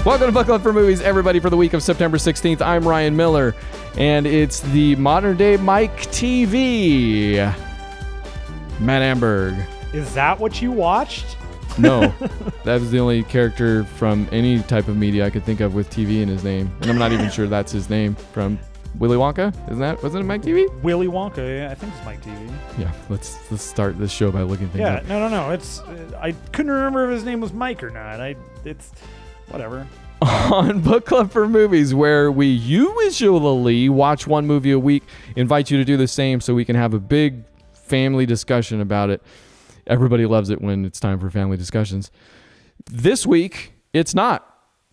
Welcome to Book Club for Movies, everybody, for the week of September 16th. I'm Ryan Miller, and it's the modern-day Mike TV. Matt Amberg. Is that what you watched? No, that was the only character from any type of media I could think of with TV in his name, and I'm not even sure that's his name from Willy Wonka. Wasn't it Mike TV? Willy Wonka, yeah, I think it's Mike TV. Yeah, let's start this show by looking things up. No. It's I couldn't remember if his name was Mike or not. It's whatever. On Book Club for Movies, where we usually watch one movie a week, invite you to do the same so we can have a big family discussion about it. Everybody loves it when it's time for family discussions. This week, it's not.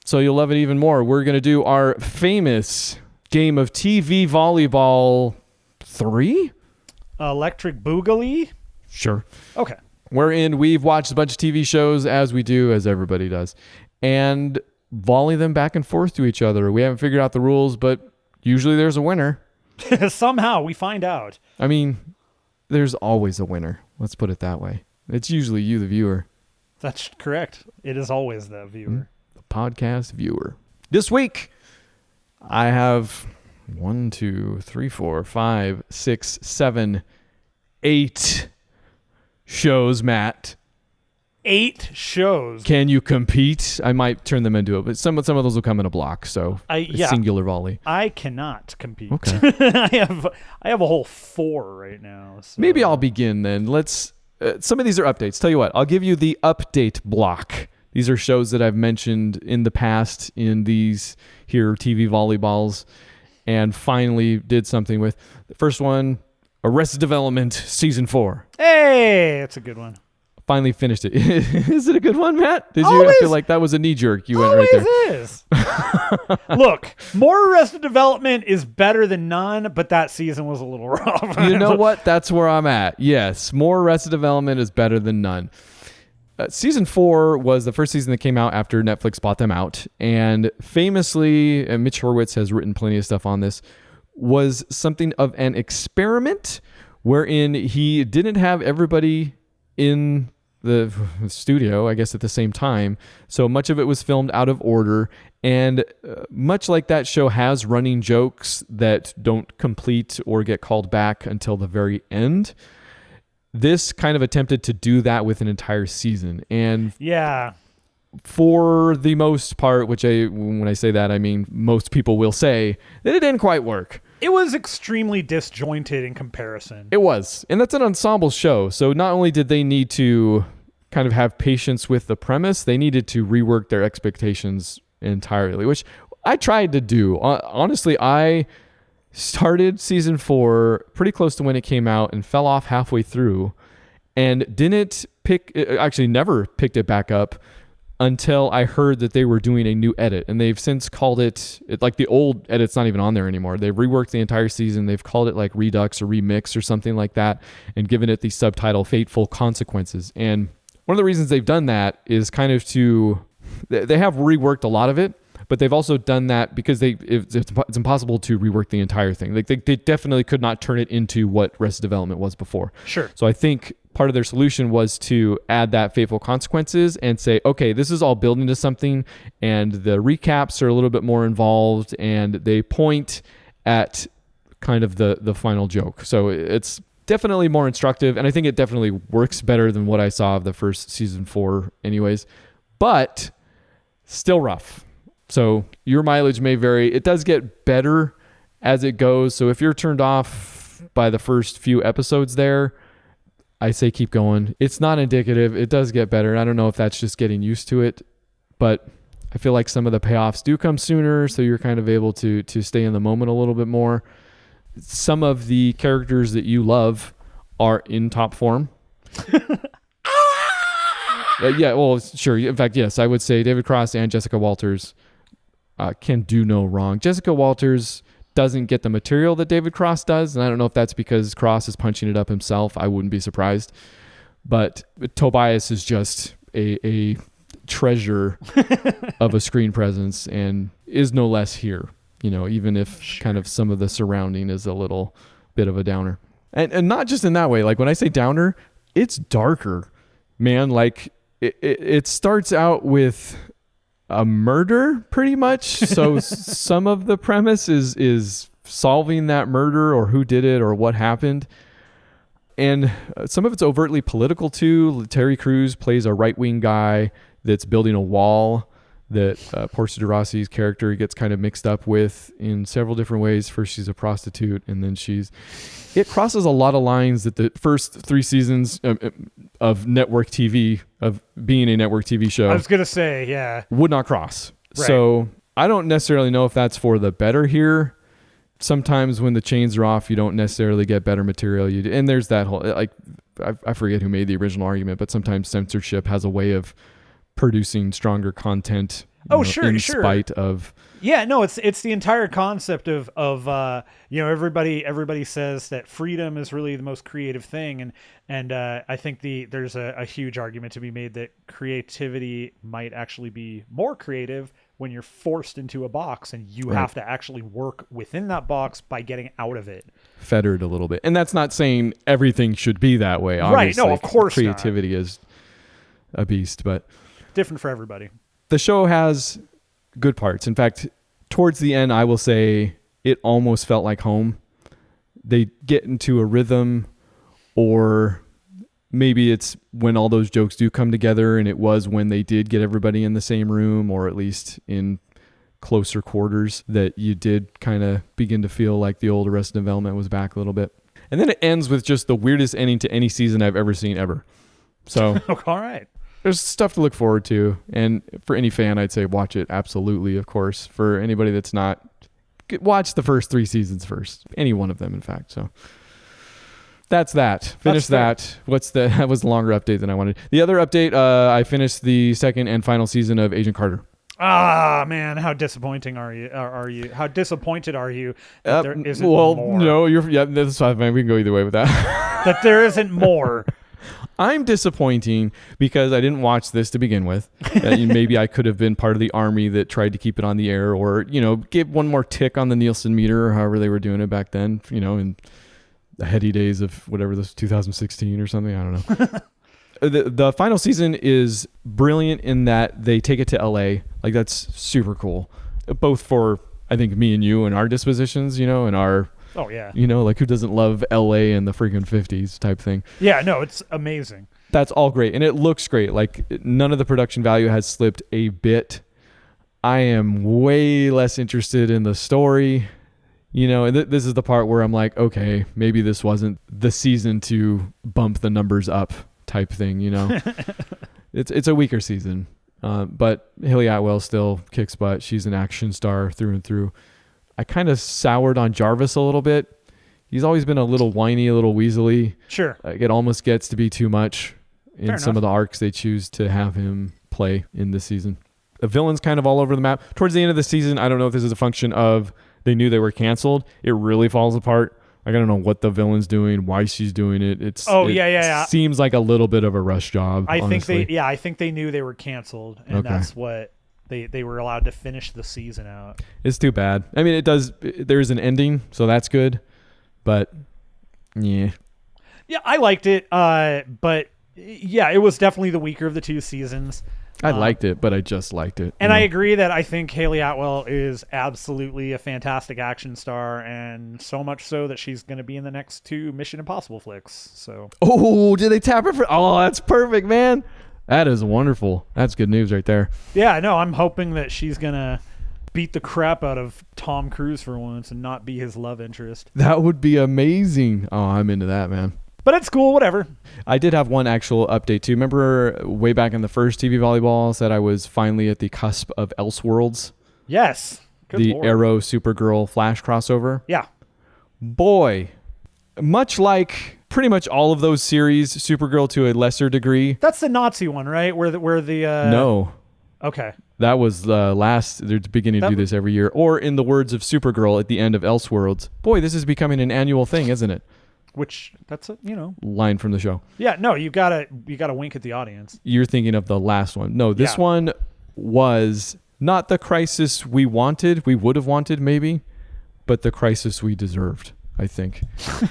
So you'll love it even more. We're going to do our famous game of TV Volleyball 3? Electric Boogaloo? Sure. Okay. Wherein we've watched a bunch of TV shows, as we do, as everybody does, and volley them back and forth to each other. We haven't figured out the rules, but usually there's a winner. Somehow we find out. I mean, there's always a winner. Let's put it that way. It's usually you, the viewer. That's correct. It is always the viewer. The podcast viewer. This week, I have 8 shows, Matt. 8 shows. Can you compete? I might turn them into it, but some of those will come in a block, so singular volley. I cannot compete. Okay. I have a whole 4 right now. So. Maybe I'll begin then. Let's. Some of these are updates. Tell you what, I'll give you the update block. These are shows that I've mentioned in the past in these here TV volleyballs, and finally did something with. The first one, Arrested Development Season 4. Hey, that's a good one. Finally finished it. Is it a good one, Matt? Did always, you? I feel like that was a knee jerk. You went right there. Is. Look, more Arrested Development is better than none, but that season was a little rough. You know what? That's where I'm at. Yes, more Arrested Development is better than none. Season 4 was the first season that came out after Netflix bought them out, and famously, and Mitch Hurwitz has written plenty of stuff on this, was something of an experiment wherein he didn't have everybody in the studio, I guess, at the same time. So much of it was filmed out of order. And much like that show has running jokes that don't complete or get called back until the very end, this kind of attempted to do that with an entire season. And yeah, for the most part, when I say that, I mean most people will say that it didn't quite work. It was extremely disjointed in comparison. It was. And that's an ensemble show. So not only did they need to kind of have patience with the premise, they needed to rework their expectations entirely, which I tried to do. Honestly, I started season 4 pretty close to when it came out and fell off halfway through and never picked it back up until I heard that they were doing a new edit, and they've since called it like the old edit's not even on there anymore. They've reworked the entire season. They've called it like Redux or Remix or something like that, and given it the subtitle Fateful Consequences. And one of the reasons they've done that is kind of they have reworked a lot of it, but they've also done that because it's impossible to rework the entire thing. Like they definitely could not turn it into what Arrested Development was before. Sure. So I think part of their solution was to add that Fateful Consequences and say, okay, this is all building to something, and the recaps are a little bit more involved, and they point at kind of the final joke. So it's definitely more instructive, and I think it definitely works better than what I saw of the first season 4 anyways, but still rough. So your mileage may vary. It does get better as it goes. So if you're turned off by the first few episodes there, I say keep going. It's not indicative. It does get better. I don't know if that's just getting used to it, but I feel like some of the payoffs do come sooner, so you're kind of able to stay in the moment a little bit more. Some of the characters that you love are in top form. Yeah, well, sure. In fact, yes, I would say David Cross and Jessica Walters can do no wrong. Jessica Walters doesn't get the material that David Cross does, and I don't know if that's because Cross is punching it up himself. I wouldn't be surprised. But Tobias is just a treasure of a screen presence and is no less here, even if kind of some of the surrounding is a little bit of a downer. And not just in that way. Like when I say downer, it's darker, man. Like it starts out with a murder pretty much. So some of the premise is solving that murder or who did it or what happened. And some of it's overtly political too. Terry Crews plays a right-wing guy that's building a wall that Portia de Rossi's character gets kind of mixed up with in several different ways. First, she's a prostitute, and then it crosses a lot of lines that the first 3 seasons of network TV, of being a network TV show, I was going to say, yeah, would not cross. Right. So I don't necessarily know if that's for the better here. Sometimes when the chains are off, you don't necessarily get better material. And there's that whole, like, I forget who made the original argument, but sometimes censorship has a way of producing stronger content. In spite of. Yeah, no, it's the entire concept of everybody says that freedom is really the most creative thing, and I think there's a huge argument to be made that creativity might actually be more creative when you're forced into a box and you have to actually work within that box by getting out of it. Fettered a little bit. And that's not saying everything should be that way. Obviously, right, no, of course creativity is a beast, but different for everybody. The show has good parts. In fact, towards the end, I will say it almost felt like home. They get into a rhythm, or maybe it's when all those jokes do come together, and it was when they did get everybody in the same room, or at least in closer quarters, that you did kind of begin to feel like the old Arrested Development was back a little bit. And then it ends with just the weirdest ending to any season I've ever seen ever. So all right. There's stuff to look forward to. And for any fan, I'd say watch it. Absolutely, of course. For anybody that's not, watch the first 3 seasons first. Any one of them, in fact. So that's that. Finish that. That was a longer update than I wanted. The other update, I finished the second and final season of Agent Carter. Ah, man, how disappointing are you? How disappointed are you that there isn't more? No, that's fine, man. We can go either way with that. That there isn't more. I'm disappointing because I didn't watch this to begin with. Maybe I could have been part of the army that tried to keep it on the air, or, give one more tick on the Nielsen meter, or however they were doing it back then, in the heady days of whatever this 2016 or something. I don't know. The final season is brilliant in that they take it to LA. Like, that's super cool. Both for, I think, me and you and our dispositions, and our... Oh, yeah. Like, who doesn't love LA in the freaking 50s type thing? Yeah, no, it's amazing. That's all great. And it looks great. Like, none of the production value has slipped a bit. I am way less interested in the story, and this is the part where I'm like, okay, maybe this wasn't the season to bump the numbers up type thing, It's a weaker season. But Haley Atwell still kicks butt. She's an action star through and through. I kind of soured on Jarvis a little bit. He's always been a little whiny, a little weaselly. Sure. It almost gets to be too much in some of the arcs they choose to have him play in this season. The villain's kind of all over the map. Towards the end of the season, I don't know if this is a function of they knew they were canceled. It really falls apart. I don't know what the villain's doing, why she's doing it. It seems like a little bit of a rush job. I think they knew they were canceled, and that's what they were allowed to finish the season out. It's too bad. I mean, there's an ending, so that's good. But yeah. Yeah, I liked it. But yeah, it was definitely the weaker of the 2 seasons. I liked it, but I just liked it. And I agree that I think Haley Atwell is absolutely a fantastic action star, and so much so that she's going to be in the next 2 Mission Impossible flicks. So. Oh, did they tap her for? Oh, that's perfect, man. That is wonderful. That's good news right there. Yeah, no, I'm hoping that she's going to beat the crap out of Tom Cruise for once and not be his love interest. That would be amazing. Oh, I'm into that, man. But it's cool, whatever. I did have one actual update too. Remember way back in the first TV Volleyball, I said I was finally at the cusp of Elseworlds? Yes. Good Lord. Arrow Supergirl Flash crossover? Yeah. Boy, much like pretty much all of those series, Supergirl to a lesser degree. That's the Nazi one, right? Where the No. Okay. That was the last. They're beginning to do this every year. Or in the words of Supergirl at the end of Elseworlds, boy, this is becoming an annual thing, isn't it? Which that's a line from the show. Yeah, no, you gotta wink at the audience. You're thinking of the last one. No, this one was not the crisis we wanted. We would have wanted maybe, but the crisis we deserved. I think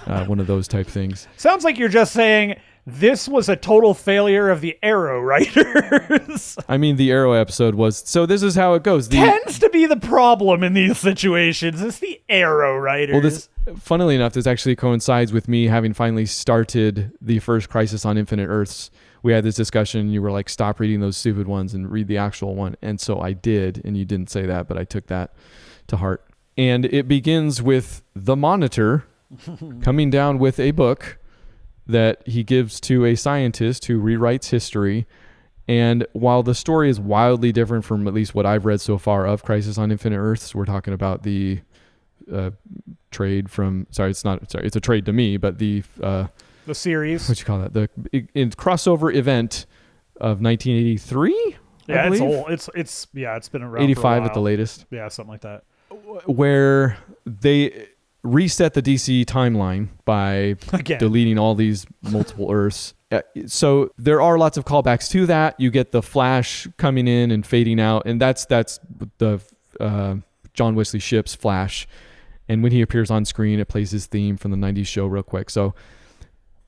one of those type things. Sounds like you're just saying this was a total failure of the Arrow writers. I mean, the Arrow episode was, so this is how it goes. Tends to be the problem in these situations. It's the Arrow writers. Well, this, funnily enough, this actually coincides with me having finally started the first Crisis on Infinite Earths. We had this discussion. You were like, stop reading those stupid ones and read the actual one. And so I did, and you didn't say that, but I took that to heart. And it begins with the Monitor coming down with a book that he gives to a scientist who rewrites history. And while the story is wildly different from at least what I've read so far of Crisis on Infinite Earths, we're talking about the trade from, it's a trade to me, but the series. What you call that? The crossover event of 1983? Yeah, it's old. It's been around 85 for a while. at the latest. Yeah, something like that. Where they reset the DC timeline by deleting all these multiple Earths. So there are lots of callbacks to that. You get the Flash coming in and fading out, and that's the John Wesley Shipp's Flash. And when he appears on screen, it plays his theme from the 90s show real quick. So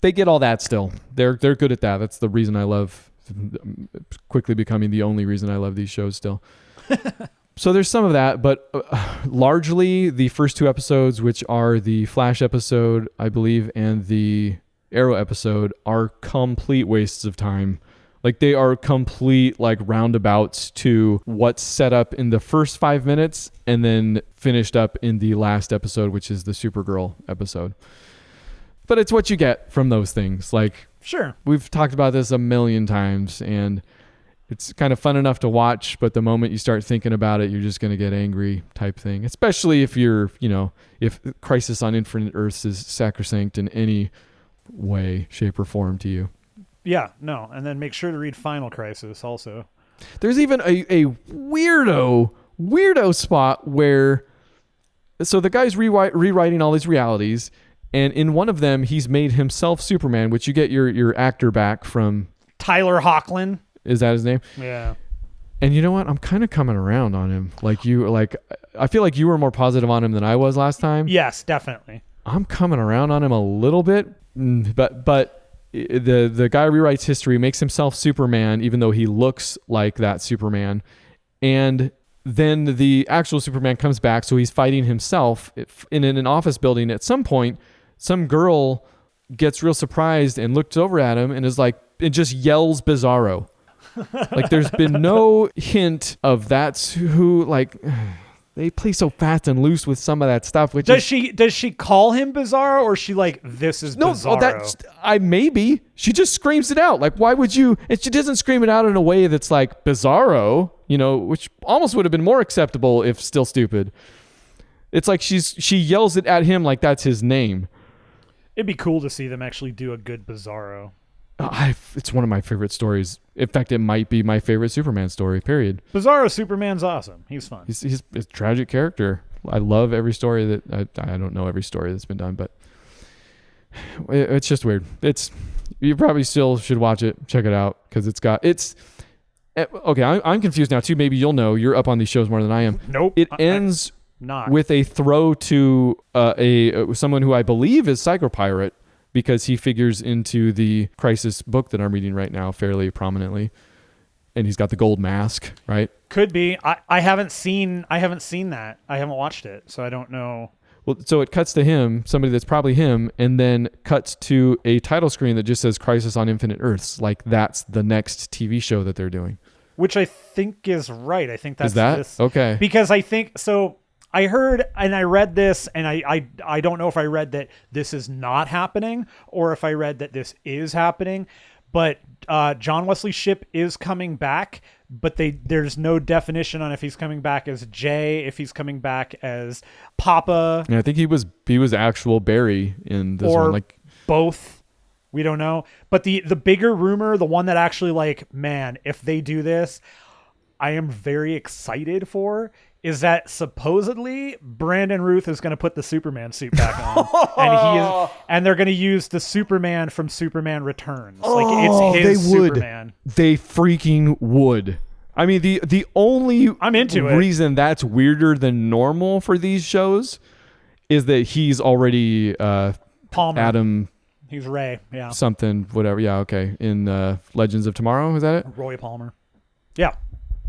they get all that still. They're good at that. That's the reason I love, quickly becoming the only reason I love these shows still. So there's some of that, but largely the first two episodes, which are the Flash episode, I believe, and the Arrow episode, are complete wastes of time. Like, they are complete like roundabouts to what's set up in the first 5 minutes and then finished up in the last episode, which is the Supergirl episode. But it's what you get from those things. Like, sure, we've talked about this a million times, and it's kind of fun enough to watch, but the moment you start thinking about it, you're just going to get angry type thing. Especially if you're, if Crisis on Infinite Earths is sacrosanct in any way, shape, or form to you. Yeah, no. And then make sure to read Final Crisis also. There's even a weirdo spot where, so the guy's rewriting all these realities, and in one of them, he's made himself Superman, which you get your actor back from Tyler Hoechlin. Is that his name? Yeah. And you know what? I'm kind of coming around on him. I feel like you were more positive on him than I was last time. Yes, definitely. I'm coming around on him a little bit, but the guy rewrites history, makes himself Superman, even though he looks like that Superman. And then the actual Superman comes back, so he's fighting himself in an office building. At some point, some girl gets real surprised and looks over at him and is like, it just yells Bizarro. Like, there's been no hint of that's who, like, they play so fast and loose with some of that stuff. Which does she call him Bizarro, or is she like, this is Bizarro? Maybe she just screams it out. Like, why would you? And she doesn't scream it out in a way that's like Bizarro, which almost would have been more acceptable if still stupid. It's like she yells it at him like that's his name. It'd be cool to see them actually do a good Bizarro. It's one of my favorite stories. In fact, it might be my favorite Superman story, period. Bizarro Superman's awesome. He's fun. He's a tragic character. I love every story that... I don't know every story that's been done, but it's just weird. You probably still should watch it. Check it out, because okay, I'm confused now, too. Maybe you'll know. You're up on these shows more than I am. Nope. It ends with a throw to someone who I believe is Psychopirate, because he figures into the Crisis book that I'm reading right now fairly prominently, and he's got the gold mask, right? Could be. I haven't seen that. I haven't watched it, so I don't know. Well, so it cuts to him, somebody that's probably him, and then cuts to a title screen that just says Crisis on Infinite Earths, like that's the next TV show that they're doing. Which I think is right. I think that's this. Okay. Because I think so. I heard and I read this, and I don't know if I read that this is not happening or if I read that this is happening, but John Wesley Shipp is coming back, but there's no definition on if he's coming back as Jay, if he's coming back as Papa. Yeah, I think he was actual Barry in this one, like both. We don't know. But the bigger rumor, the one that actually, like, man, if they do this, I am very excited for, is that supposedly Brandon Routh is going to put the Superman suit back on, and they're going to use the Superman from Superman Returns. Like, it's his Superman. They freaking would. I mean, the only reason that's weirder than normal for these shows is that he's already Palmer. Adam He's Ray. Yeah. something, whatever. Yeah, okay. In Legends of Tomorrow, is that it? Roy Palmer. Yeah.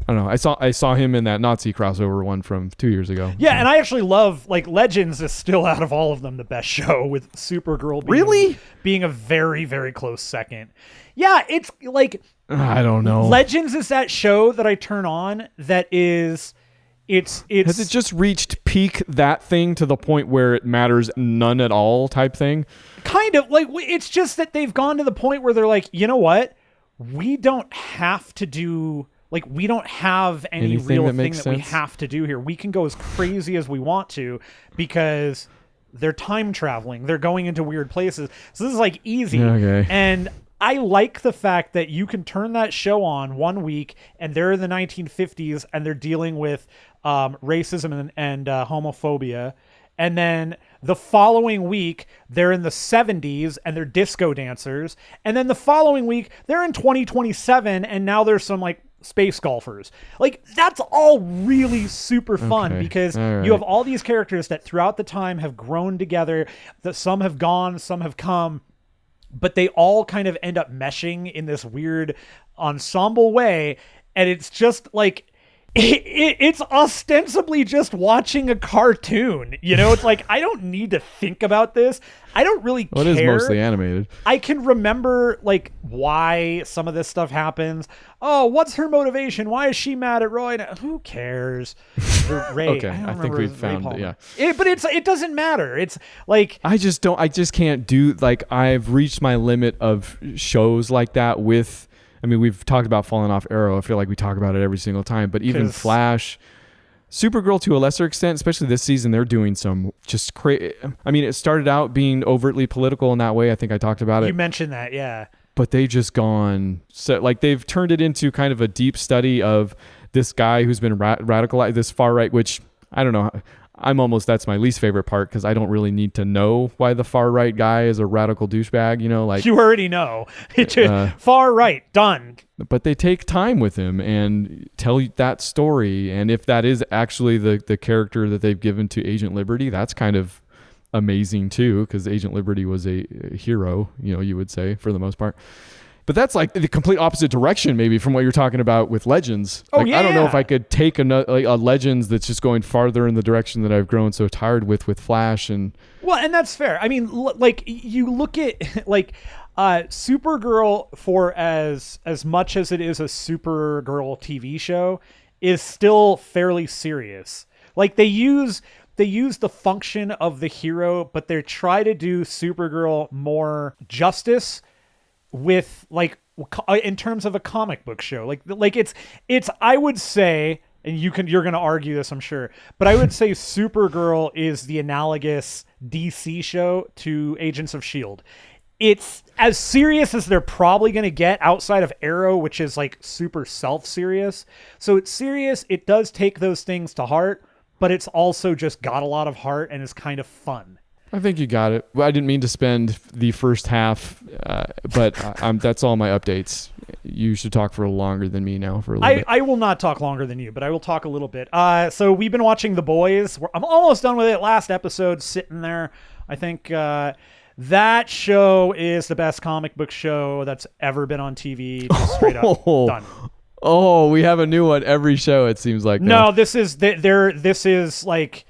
I don't know. I saw him in that Nazi crossover one from 2 years ago. Yeah, and I actually love, like, Legends is still out of all of them the best show, with Supergirl being a very, very close second. Yeah, it's like, I don't know. Legends is that show that I turn on that is, it's has it just reached peak that thing to the point where it matters none at all type thing? Kind of, like, it's just that they've gone to the point where they're like, you know what? We don't have to do... Like, we don't have any real thing that we have to do here. We can go as crazy as we want to because they're time traveling. They're going into weird places. So this is, like, easy. Okay. And I like the fact that you can turn that show on one week and they're in the 1950s and they're dealing with racism and homophobia. And then the following week, they're in the 70s and they're disco dancers. And then the following week, they're in 2027 and now there's some, like, space golfers. Like, that's all really super fun because you have all these characters that throughout the time have grown together, that some have gone, some have come, but they all kind of end up meshing in this weird ensemble way. And it's just like, it's ostensibly just watching a cartoon. You know, it's like, I don't need to think about this. I don't really care. It is mostly animated. I can remember, like, why some of this stuff happens. Oh, what's her motivation? Why is she mad at Roy? Who cares? Ray. Okay, I think we've found it, yeah. But it doesn't matter. It's like... I just can't do... Like, I've reached my limit of shows like that with... I mean, we've talked about falling off Arrow. I feel like we talk about it every single time. But even Flash, Supergirl to a lesser extent, especially this season, they're doing some just crazy... I mean, it started out being overtly political in that way. I think I talked about it. You mentioned that, yeah. But they've just gone... So, like, they've turned it into kind of a deep study of this guy who's been radicalized, this far right, which, I don't know... that's my least favorite part because I don't really need to know why the far right guy is a radical douchebag, you know, like you already know. Far right, done. But they take time with him and tell you that story. And if that is actually the character that they've given to Agent Liberty, that's kind of amazing too, because Agent Liberty was a hero, you know, you would say, for the most part. But that's like the complete opposite direction, maybe, from what you're talking about with Legends. Like, I don't know if I could take a Legends that's just going farther in the direction that I've grown so tired with Flash. And that's fair. I mean, like, you look at like Supergirl, for as much as it is a Supergirl TV show, is still fairly serious. Like, they use the function of the hero, but they try to do Supergirl more justice with, like, in terms of a comic book show. Like it's I would say, and you're going to argue this, I'm sure, but I would say Supergirl is the analogous DC show to Agents of S.H.I.E.L.D. It's as serious as they're probably going to get outside of Arrow, which is like super self-serious. So it's serious. It does take those things to heart, but it's also just got a lot of heart and is kind of fun. I think you got it. Well, I didn't mean to spend the first half, but that's all my updates. You should talk for longer than me now for a little bit. I will not talk longer than you, but I will talk a little bit. So we've been watching The Boys. I'm almost done with it. Last episode sitting there. I think that show is the best comic book show that's ever been on TV. Just straight up done. Oh, we have a new one every show, it seems like. No, this is like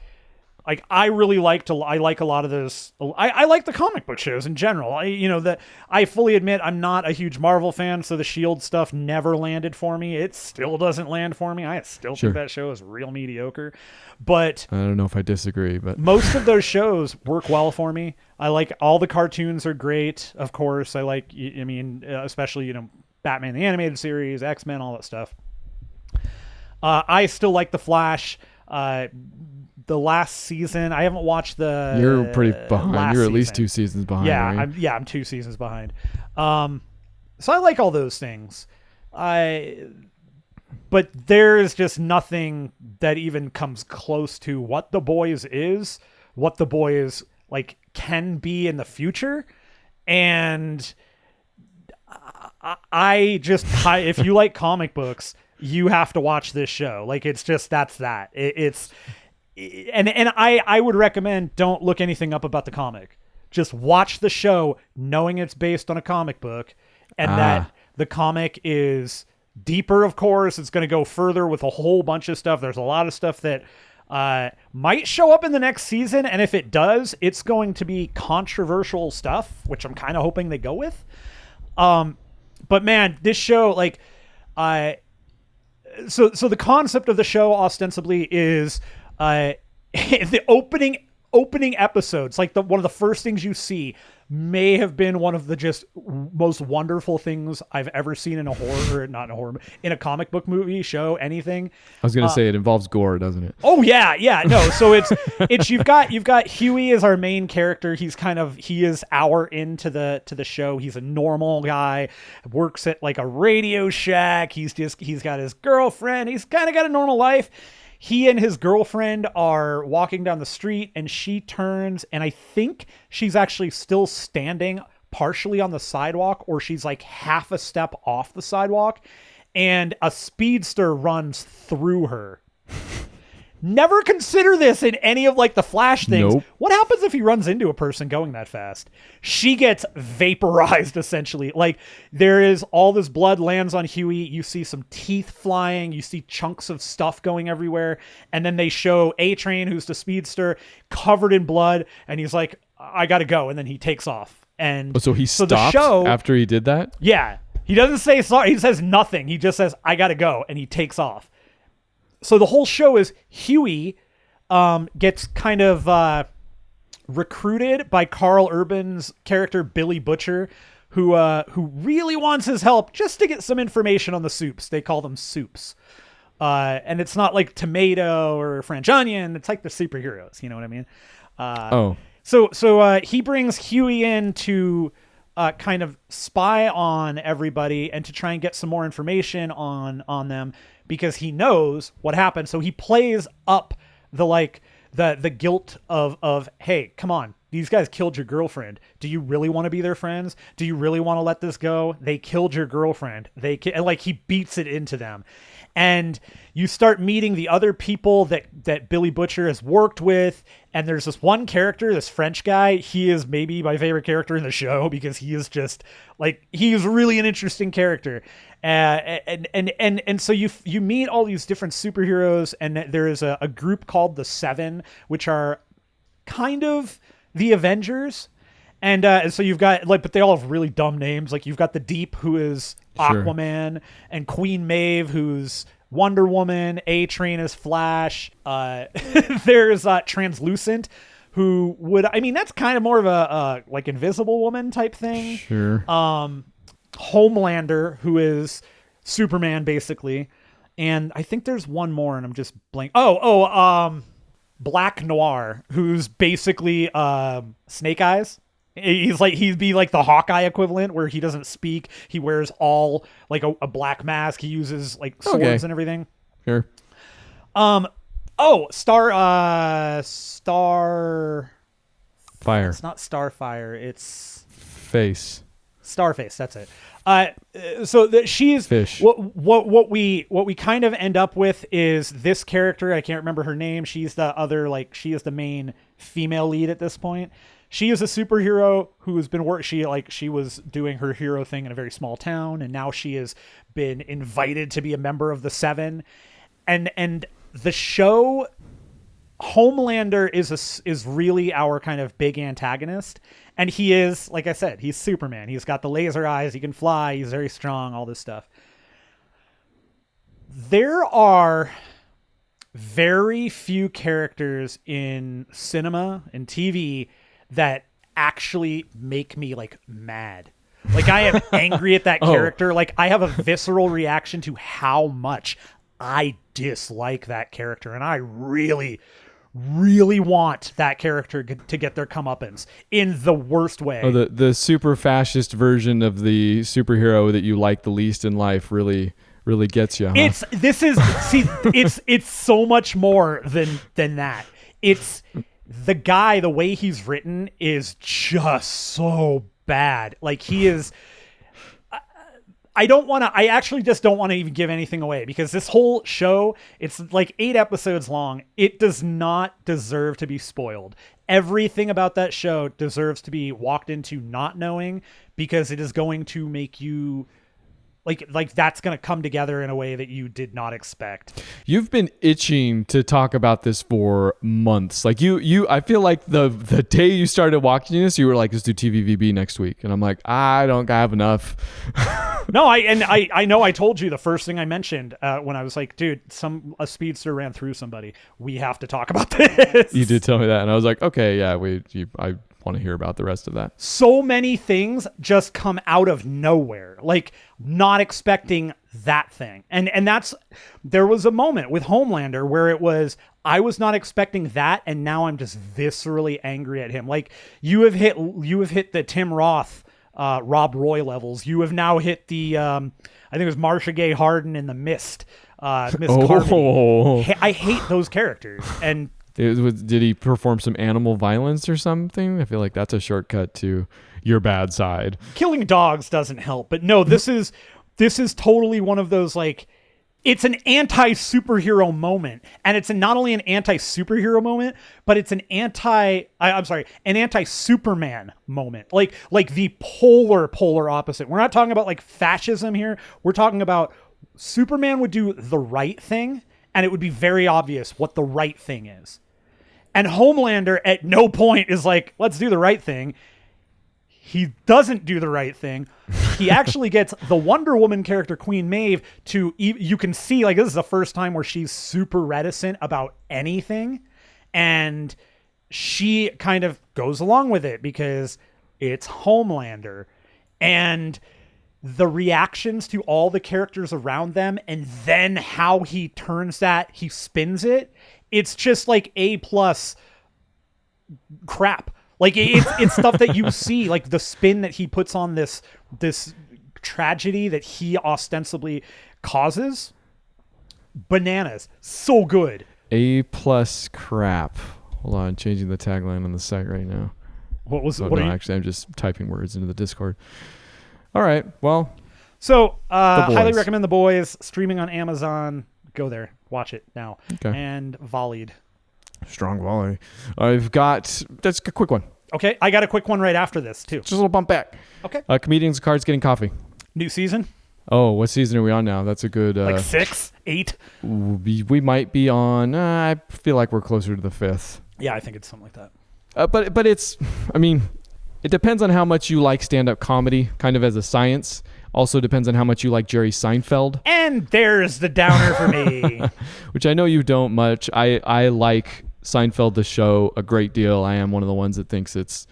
I really like a lot of those. I like the comic book shows in general. I fully admit I'm not a huge Marvel fan, so the S.H.I.E.L.D. stuff never landed for me. It still doesn't land for me. I still think that show is real mediocre. But I don't know if I disagree, but most of those shows work well for me. I like all the cartoons are great. Of course, I like. I mean, especially Batman the Animated Series, X-Men, all that stuff. I still like The Flash. The last season, I haven't watched the. You're pretty behind. You're at least 2 seasons behind. Yeah, right? I'm 2 seasons behind. So I like all those things. But there's just nothing that even comes close to what The Boys is, what The Boys like can be in the future, and if you like comic books, you have to watch this show. Like, it's just that's that. And I would recommend don't look anything up about the comic. just watch the show knowing it's based on a comic book, and that the comic is deeper, of course. It's going to go further with a whole bunch of stuff. There's a lot of stuff that might show up in the next season, and if it does, it's going to be controversial stuff, which I'm kind of hoping they go with. But man, this show, like, so the concept of the show ostensibly is the opening episodes, like one of the first things you see may have been one of the just most wonderful things I've ever seen in a horror, not in a horror, in a comic book movie, show, anything. I was going to say it involves gore, doesn't it? Oh yeah. No. So it's, you've got Huey as our main character. He is hour into the show. He's a normal guy, works at like a Radio Shack. He's got his girlfriend. He's kind of got a normal life. He and his girlfriend are walking down the street, and she turns, and I think she's actually still standing partially on the sidewalk, or she's like half a step off the sidewalk, and a speedster runs through her. Never consider this in any of like the Flash things. Nope. What happens if he runs into a person going that fast? She gets vaporized, essentially. Like, there is all this blood lands on Huey. You see some teeth flying. You see chunks of stuff going everywhere. And then they show A-Train, who's the speedster, covered in blood. And he's like, I got to go. And then he takes off. And so he stopped the show, after he did that? Yeah. He doesn't say sorry. He says nothing. He just says, I got to go. And he takes off. So the whole show is Huey gets kind of recruited by Carl Urban's character Billy Butcher, who really wants his help just to get some information on the soups. They call them soups. And it's not like tomato or French onion. It's like the superheroes. You know what I mean? So he brings Huey in to kind of spy on everybody and to try and get some more information on them, because he knows what happened. So he plays up the guilt of, hey, come on, these guys killed your girlfriend. Do you really want to be their friends? Do you really want to let this go? They killed your girlfriend. And like, he beats it into them. And you start meeting the other people that Billy Butcher has worked with. And there's this one character, this French guy. He is maybe my favorite character in the show, because he is just like, he is really an interesting character. And so you meet all these different superheroes, and there is a group called the Seven, which are kind of the Avengers. And so you've got but they all have really dumb names. Like, you've got the Deep, who is Aquaman, and Queen Maeve, who's Wonder Woman. A-Train is Flash. There's Translucent, who that's kind of more of a like Invisible Woman type thing. Sure. Homelander, who is Superman, basically. And I think there's one more, and I'm just blank. Black Noir, who's basically Snake Eyes. He'd be like the Hawkeye equivalent, where he doesn't speak. He wears all like a black mask. He uses like swords and everything. Sure. Star Fire. It's not Starfire. It's Starface. That's it. She's Fish. What we kind of end up with is this character. I can't remember her name. She's the other, like, she is the main female lead at this point. She is a superhero who has been she was doing her hero thing in a very small town, and now she has been invited to be a member of the Seven. And the show, Homelander is really our kind of big antagonist. And he is, like I said, he's Superman. He's got the laser eyes. He can fly. He's very strong, all this stuff. There are very few characters in cinema and TV that actually make me like mad. Like, I am angry at that character. Like, I have a visceral reaction to how much I dislike that character. And I really want that character to get their comeuppance in the worst way. Oh, the super fascist version of the superhero that you like the least in life really gets you, huh? It's so much more than that. It's the guy, the way he's written is just so bad. Like, he is, I actually just don't want to even give anything away, because this whole show, it's like 8 episodes long. It does not deserve to be spoiled. everything about that show deserves to be walked into not knowing, because it is going to make you like that's going to come together in a way that you did not expect. You've been itching to talk about this for months. Like I feel like the day you started watching this, you were like, let's do TVVB next week. And I'm like, I don't have enough. No, I know I told you the first thing I mentioned when I was like, dude, a speedster ran through somebody. We have to talk about this. You did tell me that. And I was like, okay, yeah, I want to hear about the rest of that. So many things just come out of nowhere, like not expecting that thing. And there was a moment with Homelander where it was, I was not expecting that, and now I'm just viscerally angry at him. Like you have hit the Tim Roth, Rob Roy levels. You have now hit the I think it was Marcia Gay Harden in The Mist. Miss Carmody. I hate those characters. And did he perform some animal violence or something? I feel like that's a shortcut to your bad side. Killing dogs doesn't help, but no, this is totally one of those, like, it's an anti-superhero moment, and it's not only an anti-superhero moment, but it's an anti-Superman moment, like the polar opposite. We're not talking about like fascism here. We're talking about Superman would do the right thing, and it would be very obvious what the right thing is. And Homelander at no point is like, let's do the right thing. He doesn't do the right thing. He actually gets the Wonder Woman character, Queen Maeve, to, you can see, like, this is the first time where she's super reticent about anything. And she kind of goes along with it because it's Homelander. And the reactions to all the characters around them, and then how he he spins it, it's just like A+ crap. Like it's stuff that you see, like the spin that he puts on this tragedy that he ostensibly causes. Bananas. So good. A+ crap. Hold on, changing the tagline on the site right now. Actually, I'm just typing words into the Discord. All right, well. So, highly recommend The Boys, streaming on Amazon. Go there, watch it now. Okay. And volleyed. Strong volley. That's a quick one. Okay, I got a quick one right after this, too. Just a little bump back. Okay. Comedians and Cards Getting Coffee. New season? Oh, what season are we on now? That's a good... like 6, 8? We might be on... I feel like we're closer to the 5th. Yeah, I think it's something like that. But it's... I mean, it depends on how much you like stand-up comedy, kind of as a science. Also depends on how much you like Jerry Seinfeld. And there's the downer for me. Which I know you don't much. I like Seinfeld the show a great deal. I am one of the ones that thinks it's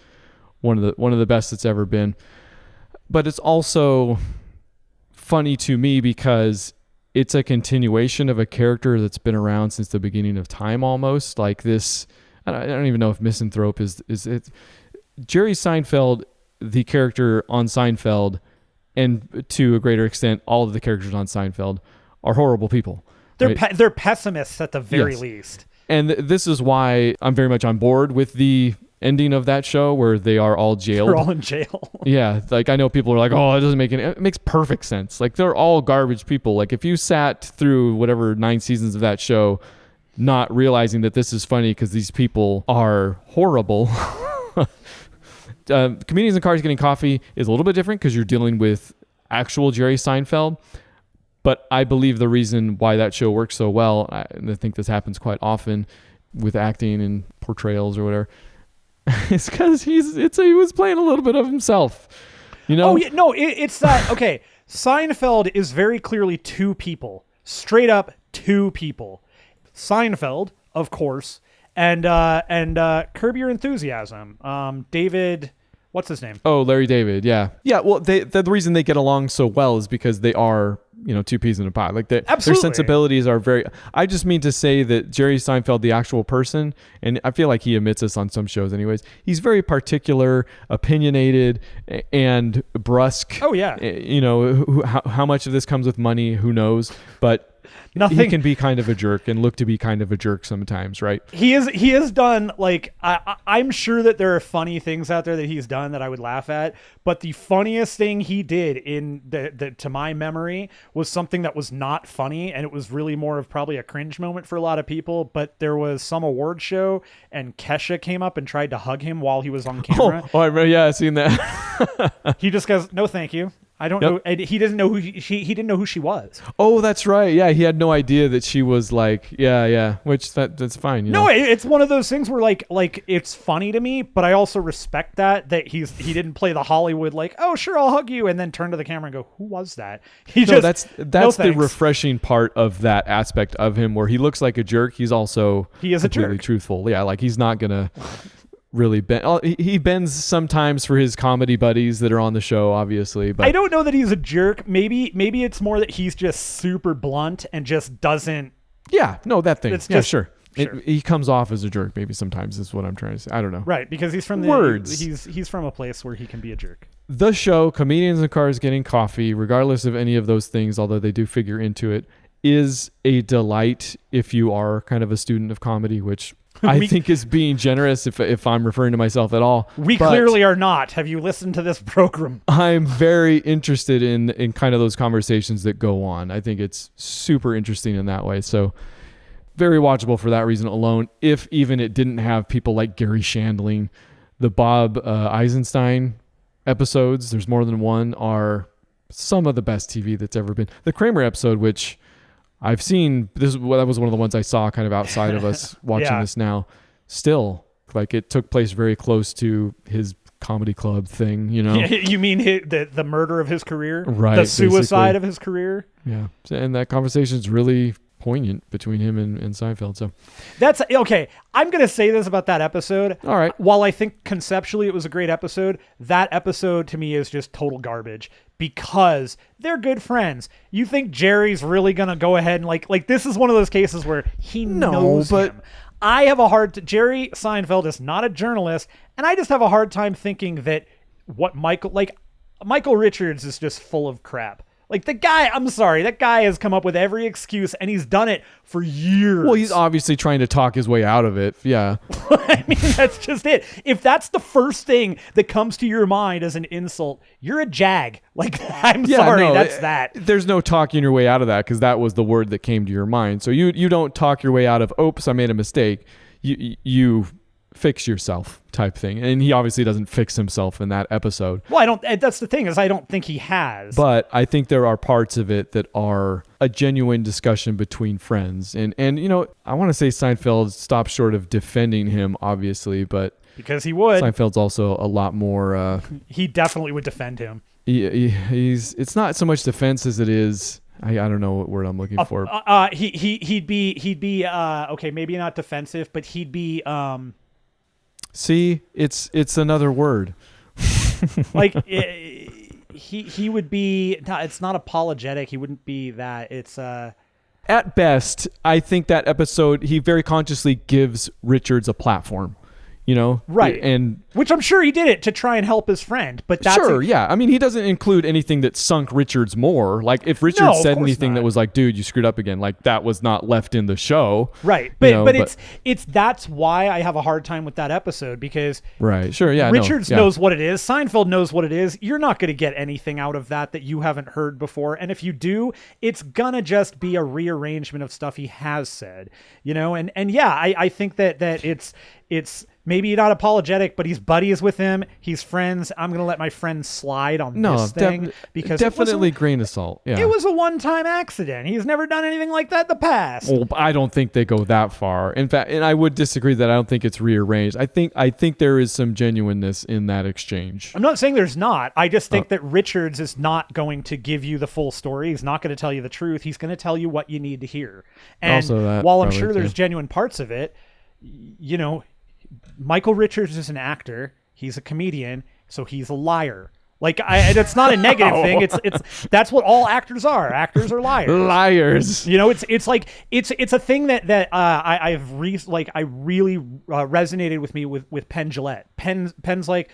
one of the best it's ever been. But it's also funny to me because it's a continuation of a character that's been around since the beginning of time almost. Like this, I don't even know if Misanthrope is it. Jerry Seinfeld, the character on Seinfeld, and to a greater extent, all of the characters on Seinfeld are horrible people. They're pessimists at the very least. And this is why I'm very much on board with the ending of that show where they are all jailed. They're all in jail. Yeah. Like I know people are like, oh, it doesn't make any... It makes perfect sense. Like they're all garbage people. Like if you sat through whatever 9 seasons of that show not realizing that this is funny because these people are horrible... Comedians and Cars Getting Coffee is a little bit different because you're dealing with actual Jerry Seinfeld. But I believe the reason why that show works so well, and I think this happens quite often with acting and portrayals or whatever, is because he was playing a little bit of himself. You know? Oh, yeah, no, it's that. Okay, Seinfeld is very clearly 2 people. Straight up 2 people. Seinfeld, of course, and Curb Your Enthusiasm. David... What's his name? Oh, Larry David. Yeah. Yeah. Well, the reason they get along so well is because they are, 2 peas in a pod. Like their sensibilities are very, I just mean to say that Jerry Seinfeld, the actual person, and I feel like he admits this on some shows anyways, he's very particular, opinionated, and brusque. Oh, yeah. How much of this comes with money, who knows? But he can be kind of a jerk and look to be kind of a jerk sometimes, right? He is done, like, I'm sure that there are funny things out there that he's done that I would laugh at, but the funniest thing he did in the to my memory was something that was not funny, and it was really more of probably a cringe moment for a lot of people. But there was some award show and Kesha came up and tried to hug him while he was on camera. I remember, yeah, I seen that. He just goes, "No, thank you. I don't know." And he didn't know who he didn't know who she was. Oh, that's right. Yeah, he had no idea that she was like, yeah, which that's fine. You know? It's one of those things where like it's funny to me, but I also respect that he didn't play the Hollywood like, "Oh, sure, I'll hug you," and then turn to the camera and go, "Who was that?" That's the refreshing part of that aspect of him, where he looks like a jerk. He is completely a jerk. Truthful. Yeah, like he's not gonna really bend. He bends sometimes for his comedy buddies that are on the show, obviously. But I don't know that he's a jerk. Maybe it's more that he's just super blunt and just doesn't. Yeah, no, that thing. It's yeah, just, sure. He comes off as a jerk. Maybe sometimes is what I'm trying to say. I don't know. Right, because he's from words. He's from a place where he can be a jerk. The show, Comedians in Cars Getting Coffee, regardless of any of those things, although they do figure into it, is a delight if you are kind of a student of comedy, which I think is being generous if I'm referring to myself at all. We clearly are not. Have you listened to this program? I'm very interested in kind of those conversations that go on. I think it's super interesting in that way. So very watchable for that reason alone. If even it didn't have people like Gary Shandling, the Bob Eisenstein episodes, there's more than one, are some of the best TV that's ever been. The Kramer episode, which I've seen, that was one of the ones I saw kind of outside of us watching this now. Still, like, it took place very close to his comedy club thing, you know? You mean the murder of his career? Right. The suicide of his career? Yeah. And that conversation is really poignant between him and Seinfeld. So that's okay. I'm going to say this about that episode. All right. While I think conceptually it was a great episode, that episode to me is just total garbage because they're good friends. You think Jerry's really going to go ahead and like this is one of those cases where he knows him. I have Jerry Seinfeld is not a journalist, and I just have a hard time thinking that Michael Richards is just full of crap. Like, the guy, I'm sorry, that guy has come up with every excuse, and he's done it for years. Well, he's obviously trying to talk his way out of it. Yeah. I mean, that's just it. If that's the first thing that comes to your mind as an insult, you're a jag. Like, that's that. There's no talking your way out of that, because that was the word that came to your mind. So you don't talk your way out of, oops, I made a mistake. You fix yourself type thing. And he obviously doesn't fix himself in that episode. Well, that's the thing, is I don't think he has. But I think there are parts of it that are a genuine discussion between friends. And you know, I want to say Seinfeld stopped short of defending him, obviously, but because he would. Seinfeld's also a lot more he definitely would defend him. It's not so much defense as it is, I don't know what word I'm looking for. He'd be okay, maybe not defensive, but he'd be see, it's another word. Like he would be. No, it's not apologetic. He wouldn't be that. It's at best, I think that episode he very consciously gives Richards a platform. You know, right? And which I'm sure he did it to try and help his friend. But that's yeah. I mean, he doesn't include anything that sunk Richards more. Like, if Richards said anything that was like, "Dude, you screwed up again," like, that was not left in the show, right? But it's that's why I have a hard time with that episode, because Richards knows what it is. Seinfeld knows what it is. You're not going to get anything out of that you haven't heard before, and if you do, it's gonna just be a rearrangement of stuff he has said. You know, and I think that it's maybe not apologetic, but he's buddies with him. He's friends. I'm going to let my friend slide on this thing because definitely grain of salt. Yeah. It was a one-time accident. He's never done anything like that in the past. Well, I don't think they go that far. In fact, and I would disagree that I don't think it's rearranged. I think there is some genuineness in that exchange. I'm not saying there's not. I just think that Richards is not going to give you the full story. He's not going to tell you the truth. He's going to tell you what you need to hear. And also while I'm sure there's genuine parts of it, you know, Michael Richards is an actor. He's a comedian, so he's a liar. Like, it's not a negative thing. It's that's what all actors are. Actors are liars. Liars. You know, it's like it's a thing that I really resonated with me with Penn Jillette. Penn's like,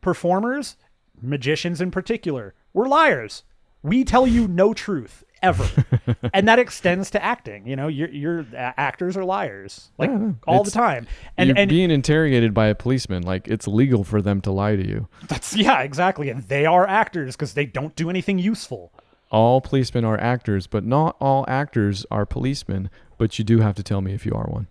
performers, magicians in particular, we're liars. We tell you no truth. ever. And that extends to acting. You know, your actors are liars, like all the time. And you're being interrogated by a policeman. Like, it's legal for them to lie to you. Exactly. And they are actors because they don't do anything useful. All policemen are actors, but not all actors are policemen. But you do have to tell me if you are one.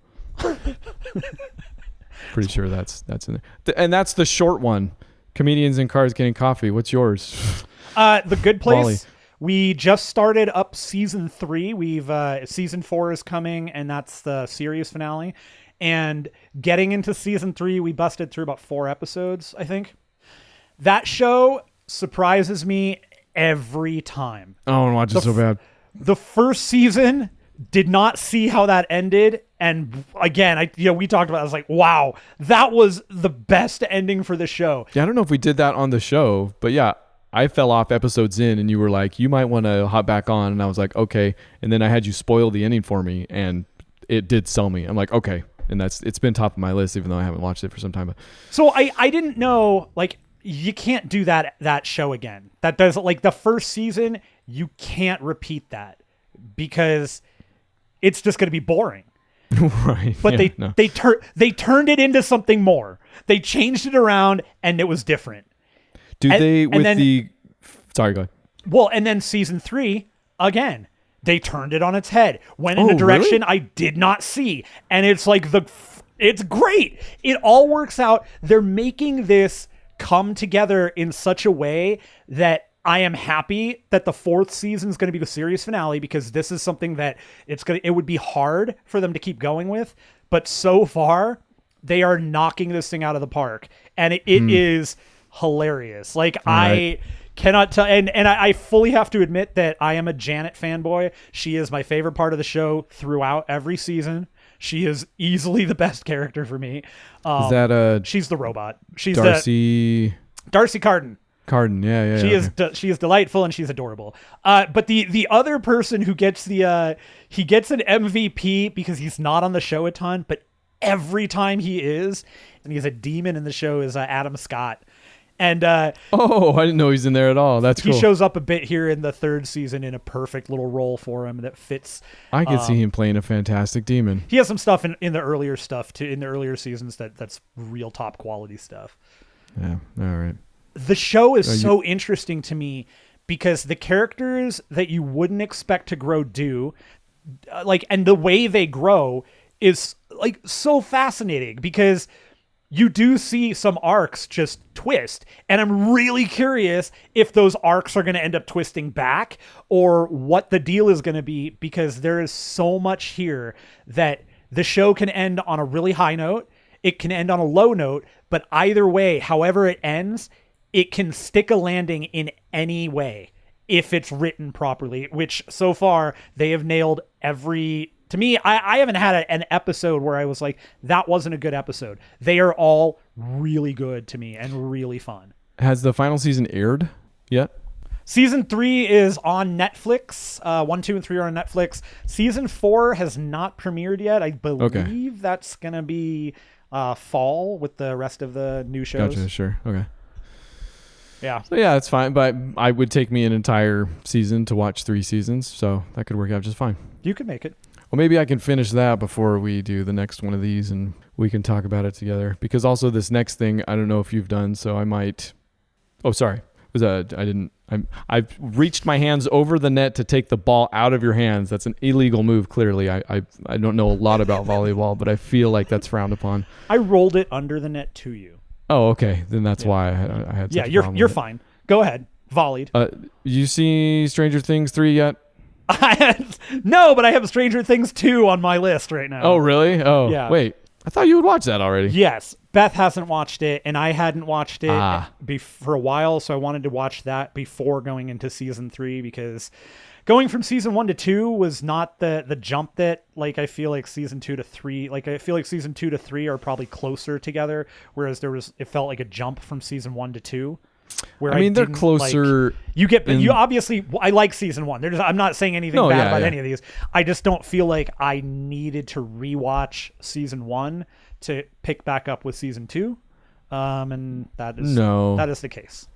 Pretty sure that's in there. And that's the short one. Comedians in cars getting coffee. What's yours? The Good Place. Wally. We just started up season 3. We've season 4 is coming, and that's the series finale. And getting into season 3, we busted through about 4 episodes, I think. That show surprises me every time. I want to watch it so bad. The first season did not see how that ended, and again, we talked about it. I was like, wow, that was the best ending for the show. Yeah, I don't know if we did that on the show, but yeah, I fell off episodes in, and you were like, you might want to hop back on, and I was like, okay. And then I had you spoil the ending for me, and it did sell me. I'm like, okay. And it's been top of my list, even though I haven't watched it for some time. But so I didn't know, like, you can't do that show again. That does, like, the first season, you can't repeat that because it's just going to be boring. Right. But they turned it into something more. They changed it around, and it was different. Sorry, go ahead. Well, and then season 3, again, they turned it on its head. Went in a direction I did not see. And it's like it's great. It all works out. They're making this come together in such a way that I am happy that the 4th season is going to be the series finale, because this is something that it would be hard for them to keep going with. But so far, they are knocking this thing out of the park. And it is hilarious. Like, I cannot tell, and I fully have to admit that I am a Janet fanboy. She is my favorite part of the show throughout every season. She is easily the best character for me. Is that she's the robot. She's Darcy Carden. Carden, yeah. She is delightful, and she's adorable. But the other person who gets he gets an MVP because he's not on the show a ton, but every time he is, and he's a demon in the show, is Adam Scott. And I didn't know he's in there at all. That's cool. He shows up a bit here in the 3rd season in a perfect little role for him that fits. I could see him playing a fantastic demon. He has some stuff in the earlier stuff too, in the earlier seasons that's real top quality stuff. Yeah, all right. The show is so interesting to me because the characters that you wouldn't expect to grow and the way they grow is like so fascinating, because you do see some arcs just twist. And I'm really curious if those arcs are going to end up twisting back or what the deal is going to be, because there is so much here that the show can end on a really high note. It can end on a low note, but either way, however it ends, it can stick a landing in any way if it's written properly, which so far they have nailed every... To me, I haven't had an episode where I was like, that wasn't a good episode. They are all really good to me and really fun. Has the final season aired yet? Season 3 is on Netflix. 1, 2, and 3 are on Netflix. Season 4 has not premiered yet. I believe that's going to be fall with the rest of the new shows. Gotcha, sure. Okay. Yeah. So yeah, it's fine. But I would take me an entire season to watch 3 seasons. So that could work out just fine. You could make it. Well, maybe I can finish that before we do the next one of these, and we can talk about it together. Because also this next thing, I don't know if you've done, so I might... Oh, sorry. I've reached my hands over the net to take the ball out of your hands. That's an illegal move, clearly. I don't know a lot about volleyball, but I feel like that's frowned upon. I rolled it under the net to you. Oh, okay. Then that's why I had such a problem you're with it. fine. Go ahead. Volleyed. You see Stranger Things 3 yet? No, but I have Stranger Things 2 on my list right now. Oh, really? Oh, yeah. Wait. I thought you would watch that already. Yes. Beth hasn't watched it, and I hadn't watched it for a while, so I wanted to watch that before going into season 3, because going from season 1 to 2 was not the jump that, like, I feel like season 2 to 3, like, I feel like season 2 to 3 are probably closer together, whereas it felt like a jump from season 1 to 2. Where they're closer. You obviously, I like season 1. I'm not saying anything bad about any of these. I just don't feel like I needed to rewatch season 1 to pick back up with season 2. And that is the case.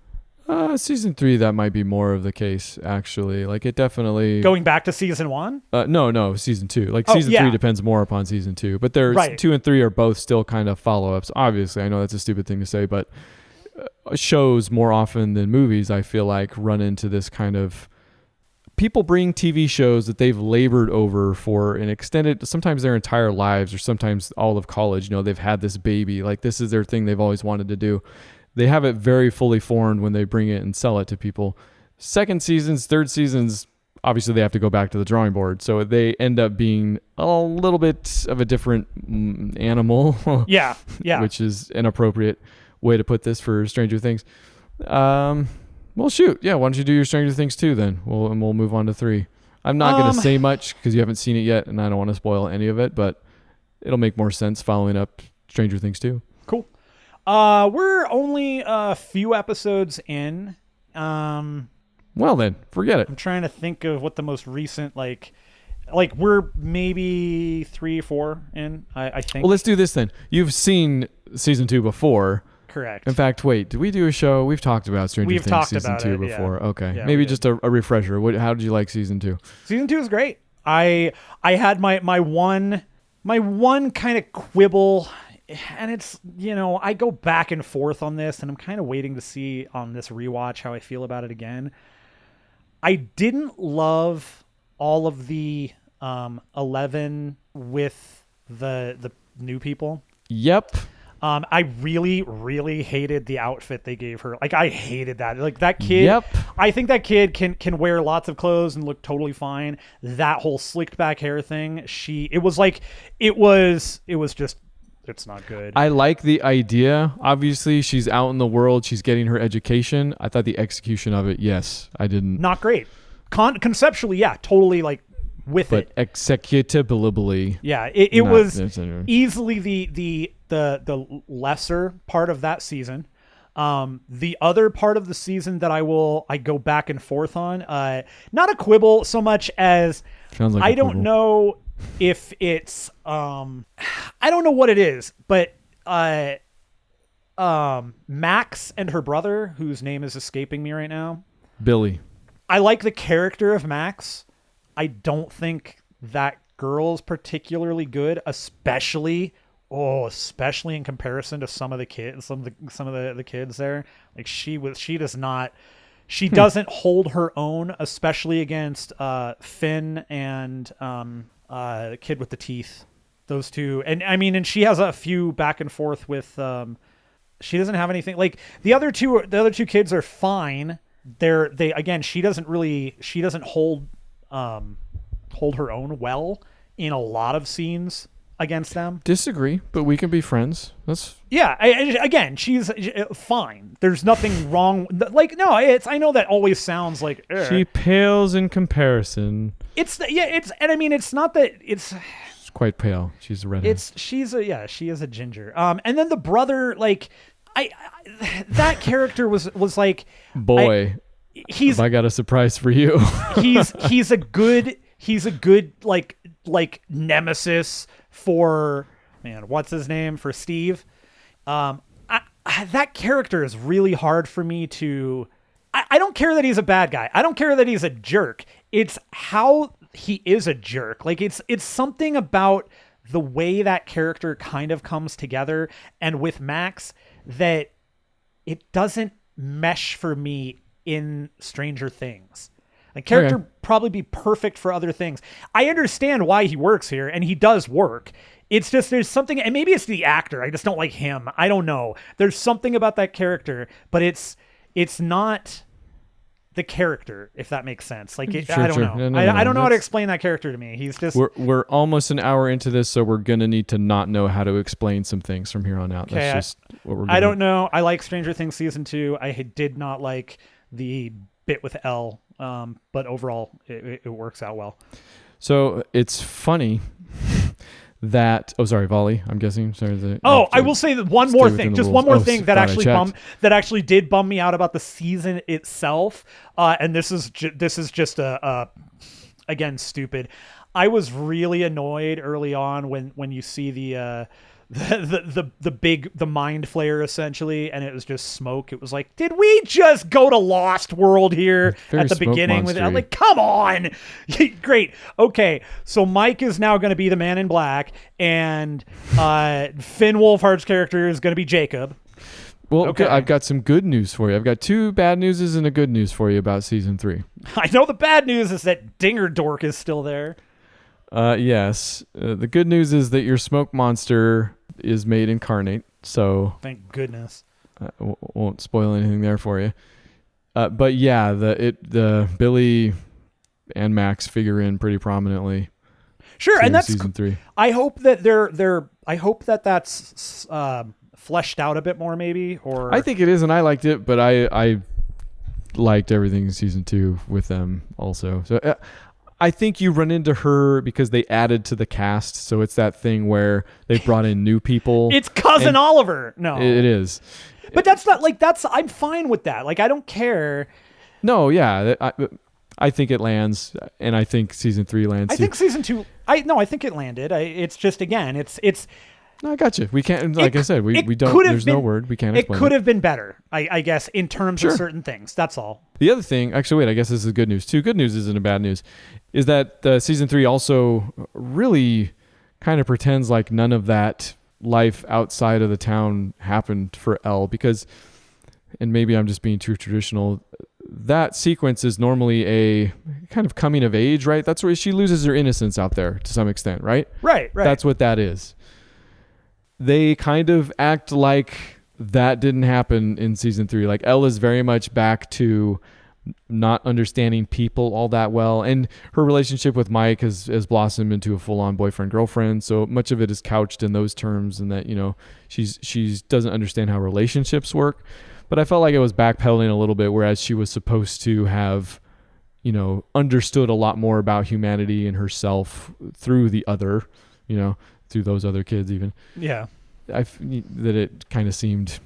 Season 3, that might be more of the case, actually. Like, it definitely... Going back to season 1? No, season 2. Like, season 3 depends more upon season 2. But there's Right. 2 and 3 are both still kind of follow-ups. Obviously, I know that's a stupid thing to say, but shows more often than movies, I feel like, run into this kind of... People bring TV shows that they've labored over for an extended... Sometimes their entire lives, or sometimes all of college. You know, they've had this baby. Like, this is their thing they've always wanted to do. They have it very fully formed when they bring it and sell it to people. Second seasons, third seasons, obviously they have to go back to the drawing board. So they end up being a little bit of a different animal. Yeah. Which is an appropriate way to put this for Stranger Things. Well, shoot. Yeah, why don't you do your Stranger Things 2 then? We'll move on to 3. I'm not going to say much because you haven't seen it yet, and I don't want to spoil any of it, but it'll make more sense following up Stranger Things 2. Cool. We're only a few episodes in. Well then, forget it. I'm trying to think of what the most recent, like we're maybe 3 or 4 in, I think. Well, let's do this then. You've seen season 2 before. Correct. In fact, wait, did we do a show? We've talked about Stranger Things season 2 before. Yeah. Okay. Yeah, maybe just a refresher. How did you like season 2? Season 2 is great. I had my one kind of quibble, and it's, I go back and forth on this, and I'm kind of waiting to see on this rewatch how I feel about it again. I didn't love all of the 11 with the new people. Yep. I really, really hated the outfit they gave her. Like, I hated that. Like, that kid. Yep. I think that kid can wear lots of clothes and look totally fine. That whole slicked back hair thing. It was just, it's not good. I like the idea. Obviously, she's out in the world. She's getting her education. I thought the execution of it, yes, I didn't. Not great. Conceptually, yeah, totally like with but it. But executably. Yeah, it was easily the lesser part of that season. The other part of the season that I go back and forth on, not a quibble so much as Sounds like I don't know if it's I don't know what it is, but Max and her brother, whose name is escaping me right now, Billy. I like the character of Max. I don't think that girl's particularly good, especially in comparison to some of the kids, some of the kids there. Like she doesn't hold her own, especially against Finn and the kid with the teeth. Those two, and she has a few back and forth with. She doesn't have anything like the other two kids are fine. She doesn't hold her own well in a lot of scenes against them. Disagree, but we can be friends. That's she's fine. There's nothing wrong. Like, no, I know that always sounds like she pales in comparison. It's not that it's. She's quite pale. She's a redhead. She is a ginger. And then the brother, like, that character was like, boy. I got a surprise for you. he's a good like nemesis for, man, what's his name, for Steve. That character is really hard for me to. I don't care that he's a bad guy. I don't care that he's a jerk. It's how he is a jerk. Like it's something about the way that character kind of comes together, and with Max, that it doesn't mesh for me in Stranger Things. The character probably be perfect for other things. I understand why he works here, and he does work. It's just there's something, and maybe it's the actor. I just don't like him. I don't know. There's something about that character, but it's not the character, if that makes sense. Like I don't know. No, I don't know how to explain that character to me. He's just. We're almost an hour into this, so we're gonna need to not know how to explain some things from here on out. Okay, that's just what we're. I don't know. I like Stranger Things season 2. I did not like the bit with Elle, but overall it works out well. So it's funny that Volley, I'm guessing. Sorry. I will say that one more thing that actually did bum me out about the season itself, and this is just again stupid. I was really annoyed early on when you see the mind flare essentially, and it was just smoke. It was like, did we just go to Lost World here at the beginning with it? I'm like, come on. Great. Okay, so Mike is now going to be the Man in Black, and Finn Wolfhard's character is going to be Jacob. Well, okay. I've got some good news for you. I've got 2 bad newses and a good news for you about season 3. I know the bad news is that Dinger Dork is still there. Yes. The good news is that your smoke monster is made incarnate. So thank goodness. Won't spoil anything there for you. But yeah, the Billy and Max figure in pretty prominently. Sure, and that's season 3. I hope that I hope that that's fleshed out a bit more, maybe. Or I think it is, and I liked it, but I liked everything in season 2 with them also. So I think you run into her because they added to the cast, so it's that thing where they brought in new people. It's Cousin Oliver. No, it is. But that's not like I'm fine with that. Like I don't care. No, yeah, I think it lands, and I think season 3 lands. I think season 2. I think it landed. It's just again, it's. No, I got you. We can't, like I said, we don't. There's no word. We can't explain. It could have been better, I guess, in terms of certain things. That's all. The other thing, actually, wait. I guess this is good news. 2 good news isn't a bad news, is that season 3 also really kind of pretends like none of that life outside of the town happened for Elle, because, and maybe I'm just being too traditional, that sequence is normally a kind of coming of age, right? That's where she loses her innocence out there to some extent, right? Right. That's what that is. They kind of act like that didn't happen in season 3. Like Elle is very much back to not understanding people all that well, and her relationship with Mike has blossomed into a full-on boyfriend-girlfriend. So much of it is couched in those terms, and that she's doesn't understand how relationships work. But I felt like it was backpedaling a little bit, whereas she was supposed to have, understood a lot more about humanity and herself through the other, through those other kids even. Yeah. That it kind of seemed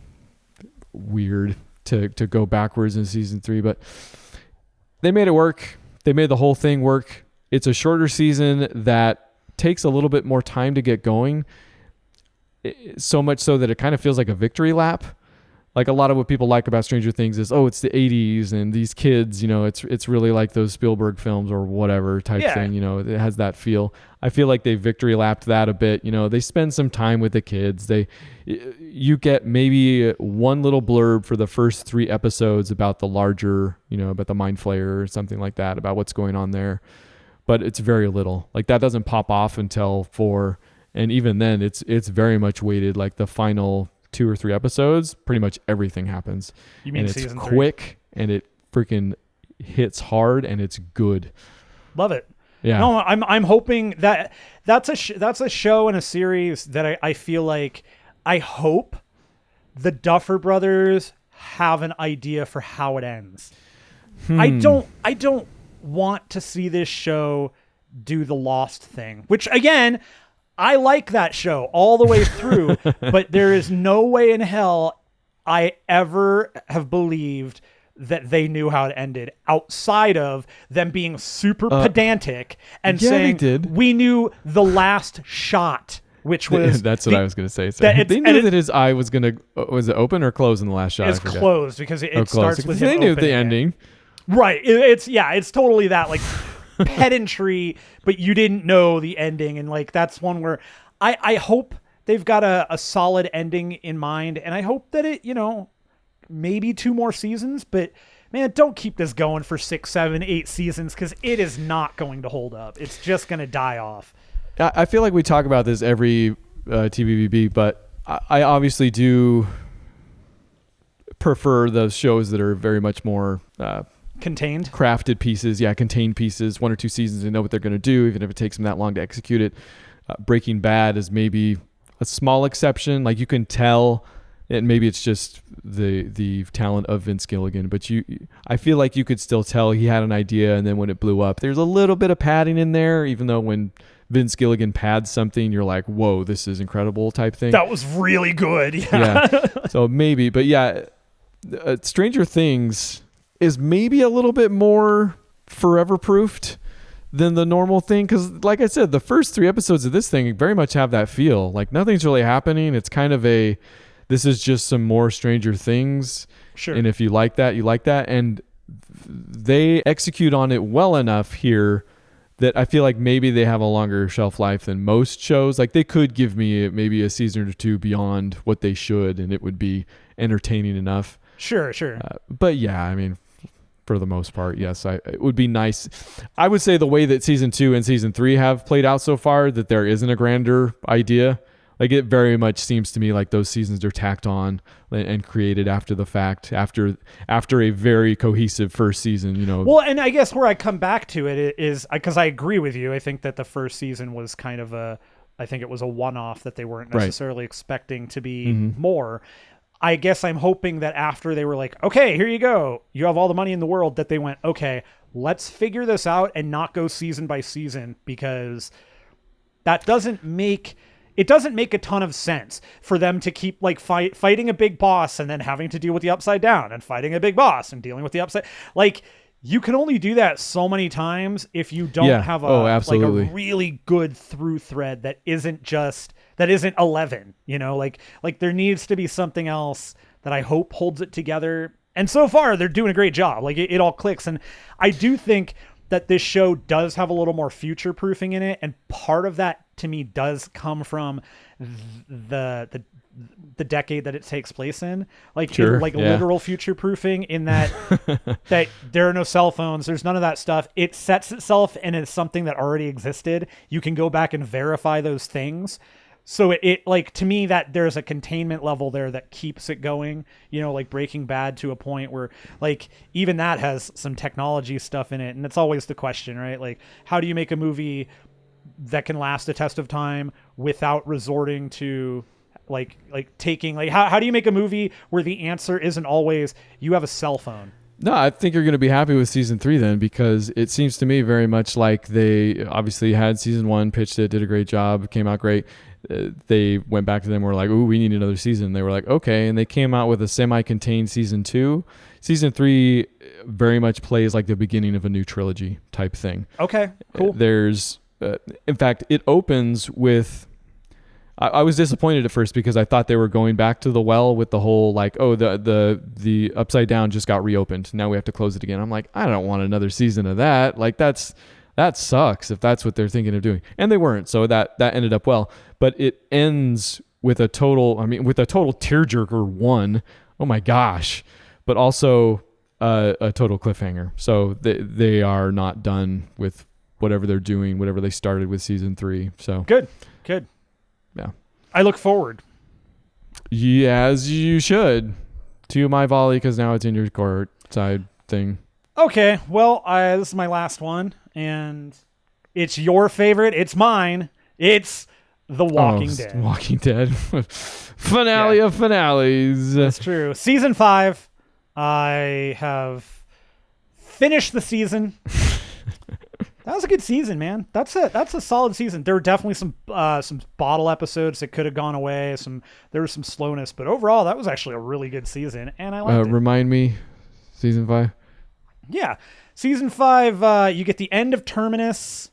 weird to go backwards in season 3, but they made it work. They made the whole thing work. It's a shorter season that takes a little bit more time to get going, so much so that it kind of feels like a victory lap. Like a lot of what people like about Stranger Things is, it's the 80s and these kids, it's really like those Spielberg films or whatever type thing, it has that feel. I feel like they victory lapped that a bit. They spend some time with the kids. You get maybe one little blurb for the first 3 episodes about the larger, about the Mind Flayer or something like that, about what's going on there. But it's very little. Like that doesn't pop off until 4. And even then it's very much weighted. Like the final 2 or 3 episodes, pretty much everything happens. You mean and season 3? It's quick and it freaking hits hard and it's good. Love it. Yeah. No, I'm hoping that's a show and a series that I feel like I hope the Duffer Brothers have an idea for how it ends. I don't want to see this show do the Lost thing, which again, I like that show all the way through, but there is no way in hell I ever have believed that they knew how it ended outside of them being super pedantic and saying, we knew the last shot, which was... That's what I was going to say. They knew that his eye was going to... Was it open or close in the last shot? It's closed because it starts with him They knew the opening ending. Right. It's totally that, like... pedantry, but you didn't know the ending, and like that's one where I hope they've got a solid ending in mind, and I hope that it maybe 2 more seasons, but man, don't keep this going for 6, 7, 8 seasons, because it is not going to hold up. It's just going to die off. I feel like we talk about this every TVVB, but I obviously do prefer those shows that are very much more contained, crafted pieces. Contained pieces, 1 or 2 seasons. They know what they're going to do, even if it takes them that long to execute it. Breaking Bad is maybe a small exception. Like you can tell, and maybe it's just the talent of Vince Gilligan, but I feel like you could still tell he had an idea, and then when it blew up, there's a little bit of padding in there, even though when Vince Gilligan pads something, you're like, whoa, this is incredible type thing. That was really good. Yeah. So maybe, but Stranger Things is maybe a little bit more forever proofed than the normal thing. Because like I said, the first 3 episodes of this thing very much have that feel. Like nothing's really happening. It's kind of this is just some more Stranger Things. Sure. And if you like that, you like that. And they execute on it well enough here that I feel like maybe they have a longer shelf life than most shows. Like they could give me maybe a season or 2 beyond what they should, and it would be entertaining enough. Sure. But yeah, I mean, for the most part, yes, it would be nice. I would say the way that season 2 and season 3 have played out so far, that there isn't a grander idea. Like it very much seems to me like those seasons are tacked on and created after the fact, after a very cohesive first season, you know. Well, and I guess where I come back to it is because I agree with you. I think that the first season was kind of I think it was a one-off that they weren't necessarily expecting to be more. I guess I'm hoping that after they were like, okay, here you go. You have all the money in the world, that they went, okay, let's figure this out and not go season by season, because that doesn't make a ton of sense for them to keep like fighting a big boss and then having to deal with the Upside Down and fighting a big boss and dealing with the Upside. Like you can only do that so many times if you don't have like a really good through thread that isn't 11, you know, like there needs to be something else that I hope holds it together. And so far they're doing a great job. Like it all clicks. And I do think that this show does have a little more future proofing in it. And part of that to me does come from the decade that it takes place in, like, literal future proofing in that, that there are no cell phones. There's none of that stuff. It sets itself and it's something that already existed. You can go back and verify those things. So it like, to me, that there's a containment level there that keeps it going, you know, like Breaking Bad to a point where like even that has some technology stuff in it. And it's always the question, right? Like, how do you make a movie that can last a test of time without resorting to like taking, like, how do you make a movie where the answer isn't always you have a cell phone? No, I think you're going to be happy with season 3 then, because it seems to me very much like they obviously had season 1, pitched it, did a great job, came out great. They went back to them, were like, ooh, we need another season. They were like, okay. And they came out with a semi-contained season 2. Season 3 very much plays like the beginning of a new trilogy type thing. Okay, cool. There's, in fact, it opens with, I was disappointed at first because I thought they were going back to the well with the whole like, oh, the Upside Down just got reopened. Now we have to close it again. I'm like, I don't want another season of that. Like that sucks if that's what they're thinking of doing. And they weren't. So that ended up well. But it ends with a total tearjerker 1. Oh my gosh. But also a total cliffhanger. So they are not done with whatever they're doing, whatever they started with season 3. So good. Yeah. I look forward. Yeah, as you should, to my volley, because now it's in your court side thing. Okay, well, this is my last one, and it's your favorite. It's mine. It's The Walking Dead. Walking Dead. Finale of finales. That's true. Season 5. I have finished the season. That was a good season, man. That's a solid season. There were definitely some bottle episodes that could have gone away. There was some slowness, but overall, that was actually a really good season, and I liked it. Remind me, season 5. Yeah, season 5. You get the end of Terminus,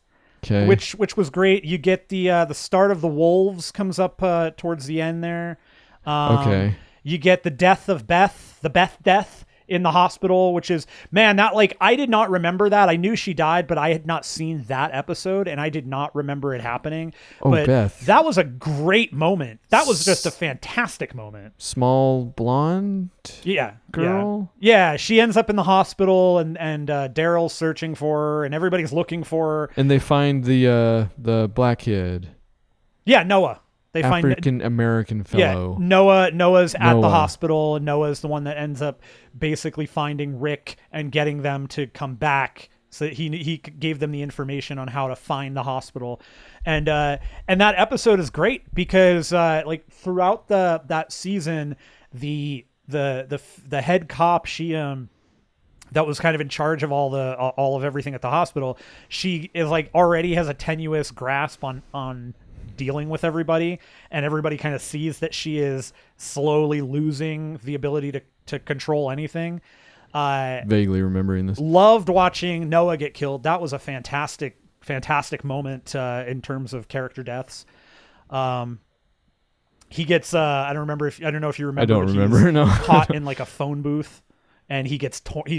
which was great. You get the start of the Wolves comes up towards the end there. You get the death of Beth, the Beth death in the hospital, which is, man, that, like, I did not remember that. I knew she died, but I had not seen that episode, and I did not remember it happening. But Beth. That was a great moment. That was just a fantastic moment. Small blonde girl? Yeah, she ends up in the hospital, and Daryl's searching for her, and everybody's looking for her. And they find the black kid. Yeah, Noah. African American fellow. Yeah, Noah's at the hospital, and Noah's the one that ends up basically finding Rick and getting them to come back. So he gave them the information on how to find the hospital, and that episode is great because like throughout that season, the head cop, she that was kind of in charge of all of everything at the hospital. She is like already has a tenuous grasp on dealing with everybody, and everybody kind of sees that she is slowly losing the ability to control anything. Vaguely remembering this. Loved watching Noah get killed. That was a fantastic fantastic moment in terms of character deaths. He gets I don't know if you remember. I don't remember. No. Caught in like a phone booth, and he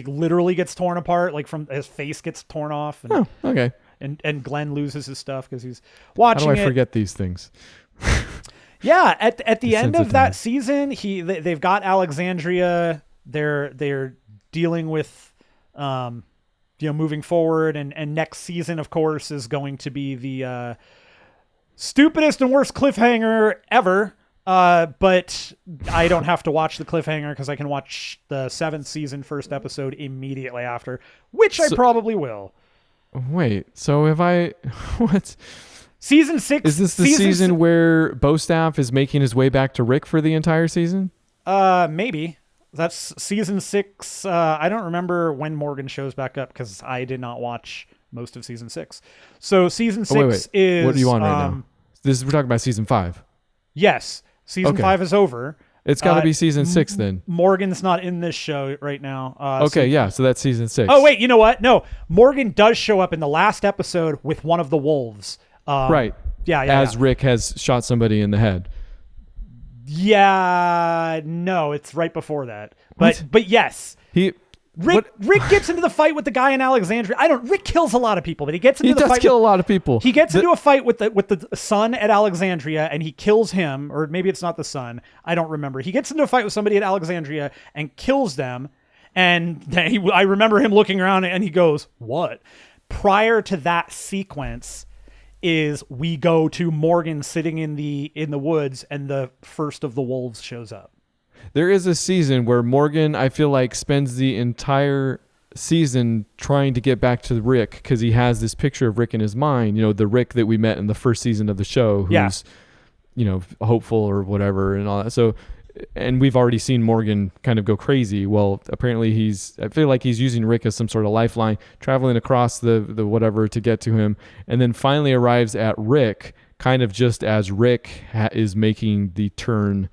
literally gets torn apart, like from his face gets torn off. And, oh, okay. And Glenn loses his stuff because he's watching. How do I forget these things? Yeah, at the end of that season, they've got Alexandria. They're dealing with moving forward, and next season, of course, is going to be the stupidest and worst cliffhanger ever. But I don't have to watch the cliffhanger because I can watch the 7th season first episode immediately after, which I probably will. Wait, so have I what? Season 6 is this the season where Bostaff is making his way back to Rick for the entire season? Maybe. That's season 6. I don't remember when Morgan shows back up because I did not watch most of season 6. So season 6 is... What are you on right now? We're talking about season 5. Yes. Season 5 is over. It's got to be season 6 then. Morgan's not in this show right now. So that's season 6. Oh, wait, you know what? No, Morgan does show up in the last episode with one of the wolves. Right. Yeah. Rick has shot somebody in the head. Yeah, no, it's right before that. But yes. Rick gets into the fight with the guy in Alexandria. Rick kills a lot of people, but he gets into the fight. He does kill a lot of people. He gets into a fight with the son at Alexandria, and he kills him, or maybe it's not the son. I don't remember. He gets into a fight with somebody at Alexandria and kills them. And I remember him looking around and he goes, "What?" Prior to that sequence is we go to Morgan sitting in the woods, and the first of the wolves shows up. There is a season where Morgan, I feel like, spends the entire season trying to get back to Rick because he has this picture of Rick in his mind. The Rick that we met in the first season of the show, who's, hopeful or whatever and all that. So, and we've already seen Morgan kind of go crazy. Well, apparently I feel like he's using Rick as some sort of lifeline, traveling across the whatever to get to him, and then finally arrives at Rick, kind of just as Rick is making the turn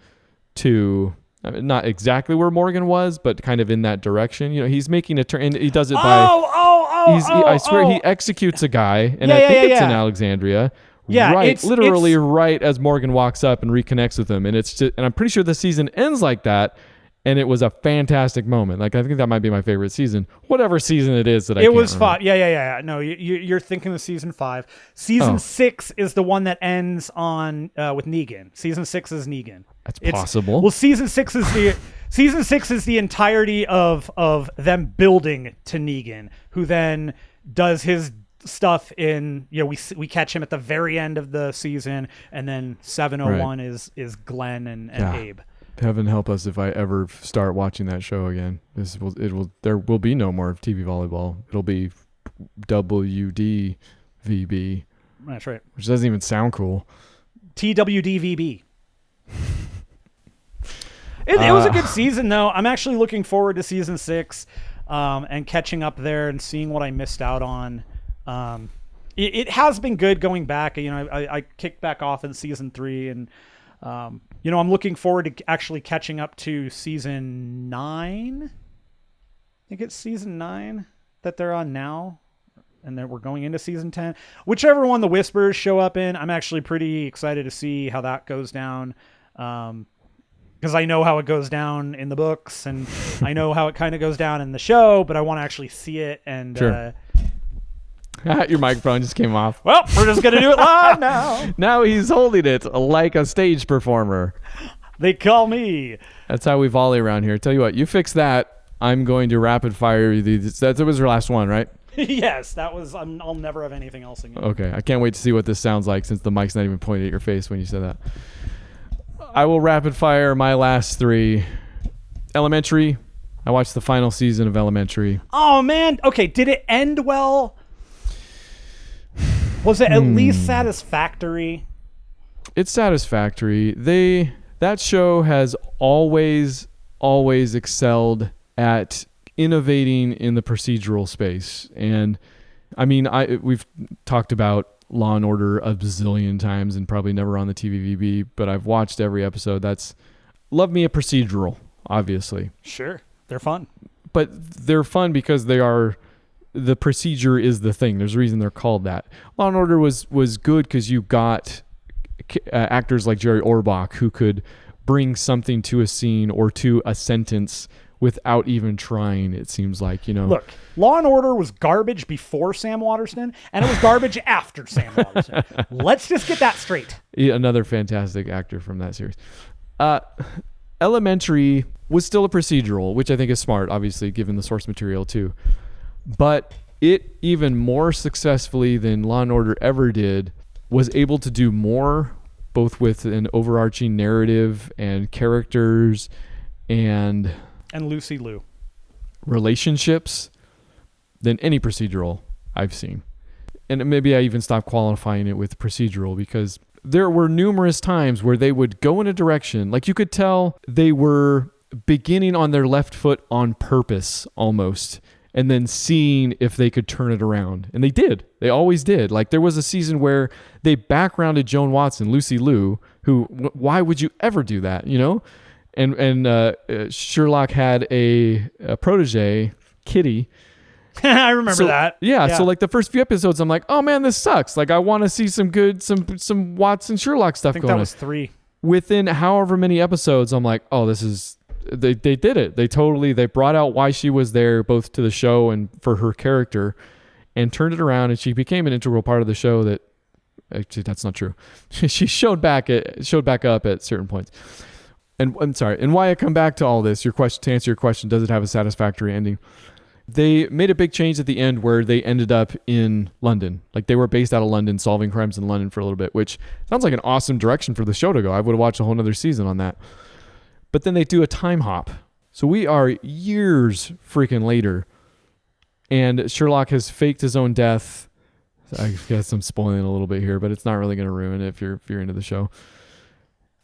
to... not exactly where Morgan was, but kind of in that direction. He's making a turn, and he does it by... I swear he executes a guy, and I think it's in Alexandria. Yeah, right as Morgan walks up and reconnects with him, and I'm pretty sure the season ends like that. And it was a fantastic moment. Like, I think that might be my favorite season. Whatever season it is that I can't remember. It was 5. Yeah. No, you're thinking of season 5. Season 6 is the one that ends on with Negan. Season 6 is Negan. That's possible. Well, season 6 is the entirety of them building to Negan, who then does his stuff in, we catch him at the very end of the season, and then 701 is Glenn and Abe. Heaven help us if I ever start watching that show again. There will be no more TV volleyball. It'll be WDVB. That's right. Which doesn't even sound cool. TWDVB. It was a good season, though. I'm actually looking forward to season 6 and catching up there and seeing what I missed out on. It has been good going back. I kicked back off in season 3 and I'm looking forward to actually catching up to season 9. I think it's season 9 that they're on now. And then we're going into season 10. Whichever one the Whispers show up in, I'm actually pretty excited to see how that goes down. Because I know how it goes down in the books, and I know how it kind of goes down in the show, but I want to actually see it. And sure. Your microphone just came off. Well, we're just going to do it live now. Now he's holding it like a stage performer. They call me. That's how we volley around here. Tell you what, you fix that. I'm going to rapid fire. That was your last one, right? Yes, that was. I'll never have anything else again. Okay, I can't wait to see what this sounds like since the mic's not even pointed at your face when you said that. I will rapid fire my last 3. Elementary. I watched the final season of Elementary. Oh, man. Okay, did it end well? Was it at least satisfactory? It's satisfactory. That show has always excelled at innovating in the procedural space. And I mean, we've talked about Law and Order a bazillion times and probably never on the TVVB, but I've watched every episode. Love me a procedural, obviously. Sure. They're fun. But they're fun because they are the procedure is the thing. There's a reason they're called that. Law and Order was good because you got actors like Jerry Orbach who could bring something to a scene or to a sentence without even trying, it seems like, Look, Law and Order was garbage before Sam Waterston, and it was garbage after Sam Waterston. Let's just get that straight. Another fantastic actor from that series. Elementary was still a procedural, which I think is smart, obviously, given the source material too. But it, even more successfully than Law and Order ever did, was able to do more, both with an overarching narrative and characters and Lucy Liu relationships than any procedural I've seen. And maybe I even stopped qualifying it with procedural because there were numerous times where they would go in a direction, like you could tell they were beginning on their left foot on purpose almost, and then seeing if they could turn it around. And they did. They always did. Like there was a season where they backgrounded Joan Watson, Lucy Liu, who, why would you ever do that, And Sherlock had a protege, Kitty. I remember that. Yeah, so like the first few episodes, I'm like, oh man, this sucks. Like I want to see some good, some Watson Sherlock stuff going on. I think that was 3. Within however many episodes, I'm like, oh, this is, they did it. They brought out why she was there, both to the show and for her character, and turned it around, and she became an integral part of the show that, actually, that's not true. She showed back up at certain points. And I'm sorry, and why I come back to all this, to answer your question, does it have a satisfactory ending? They made a big change at the end where they ended up in London. Like they were based out of London, solving crimes in London for a little bit, which sounds like an awesome direction for the show to go. I would have watched a whole nother season on that. But then they do a time hop. So we are years freaking later, and Sherlock has faked his own death. I guess I'm spoiling a little bit here, but it's not really going to ruin it if you're into the show.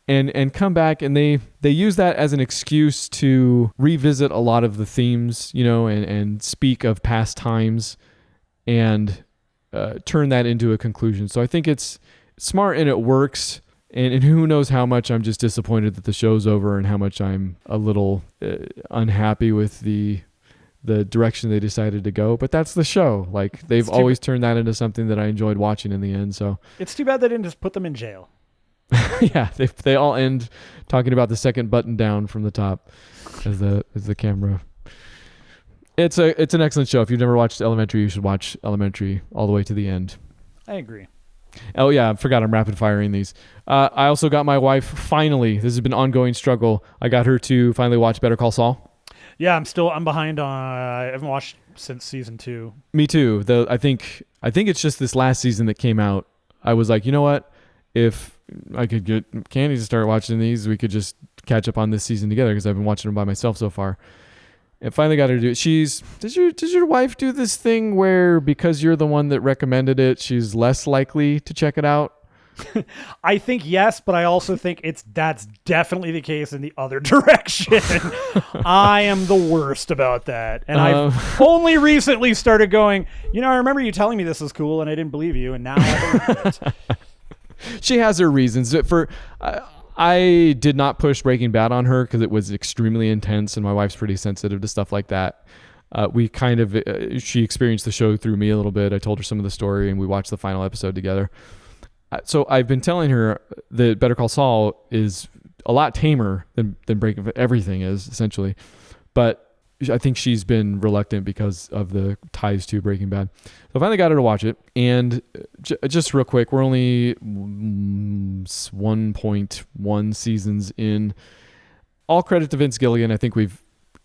And come back, and they use that as an excuse to revisit a lot of the themes, and speak of past times and turn that into a conclusion. So I think it's smart and it works. And who knows how much I'm just disappointed that the show's over and how much I'm a little unhappy with the direction they decided to go. But that's the show. Like they've always turned that into something that I enjoyed watching in the end. So it's too bad they didn't just put them in jail. Yeah, they all end talking about the second button down from the top as the camera. It's an excellent show. If you've never watched Elementary, you should watch Elementary all the way to the end. I agree. Oh yeah, I forgot I'm rapid firing these. I also got my wife finally. This has been an ongoing struggle. I got her to finally watch Better Call Saul. Yeah, I'm behind on. I haven't watched since season 2. Me too. I think it's just this last season that came out. I was like, you know what? If I could get Candy to start watching these, we could just catch up on this season together because I've been watching them by myself so far. And finally got her to do it. Does your wife do this thing where because you're the one that recommended it, she's less likely to check it out? I think yes, but I also think that's definitely the case in the other direction. I am the worst about that. And I've only recently started going, I remember you telling me this was cool and I didn't believe you, and now I believe it. She has her reasons. I did not push Breaking Bad on her because it was extremely intense, and my wife's pretty sensitive to stuff like that. She experienced the show through me a little bit. I told her some of the story, and we watched the final episode together. So I've been telling her that Better Call Saul is a lot tamer than Breaking Bad. Everything is, essentially. But I think she's been reluctant because of the ties to Breaking Bad. So I finally got her to watch it. And just real quick, we're only 1.1 seasons in. All credit to Vince Gilligan. I think we've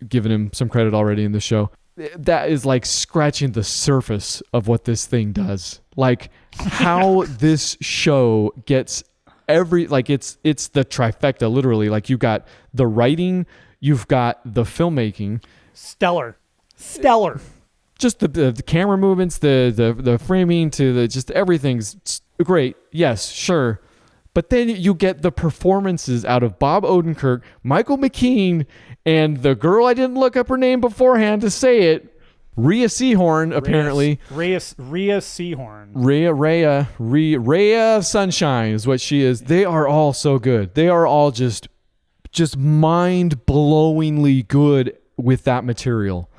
given him some credit already in the show. That is like scratching the surface of what this thing does. Like how this show gets it's the trifecta, literally. Like you got the writing, you've got the filmmaking. Stellar. Just the camera movements, the framing, just everything's great. Yes, sure. But then you get the performances out of Bob Odenkirk, Michael McKean, and the girl I didn't look up her name beforehand to say it, Rhea Seehorn, apparently. Rhea Seehorn. Rhea Sunshine is what she is. They are all so good. They are all just mind-blowingly good with that material.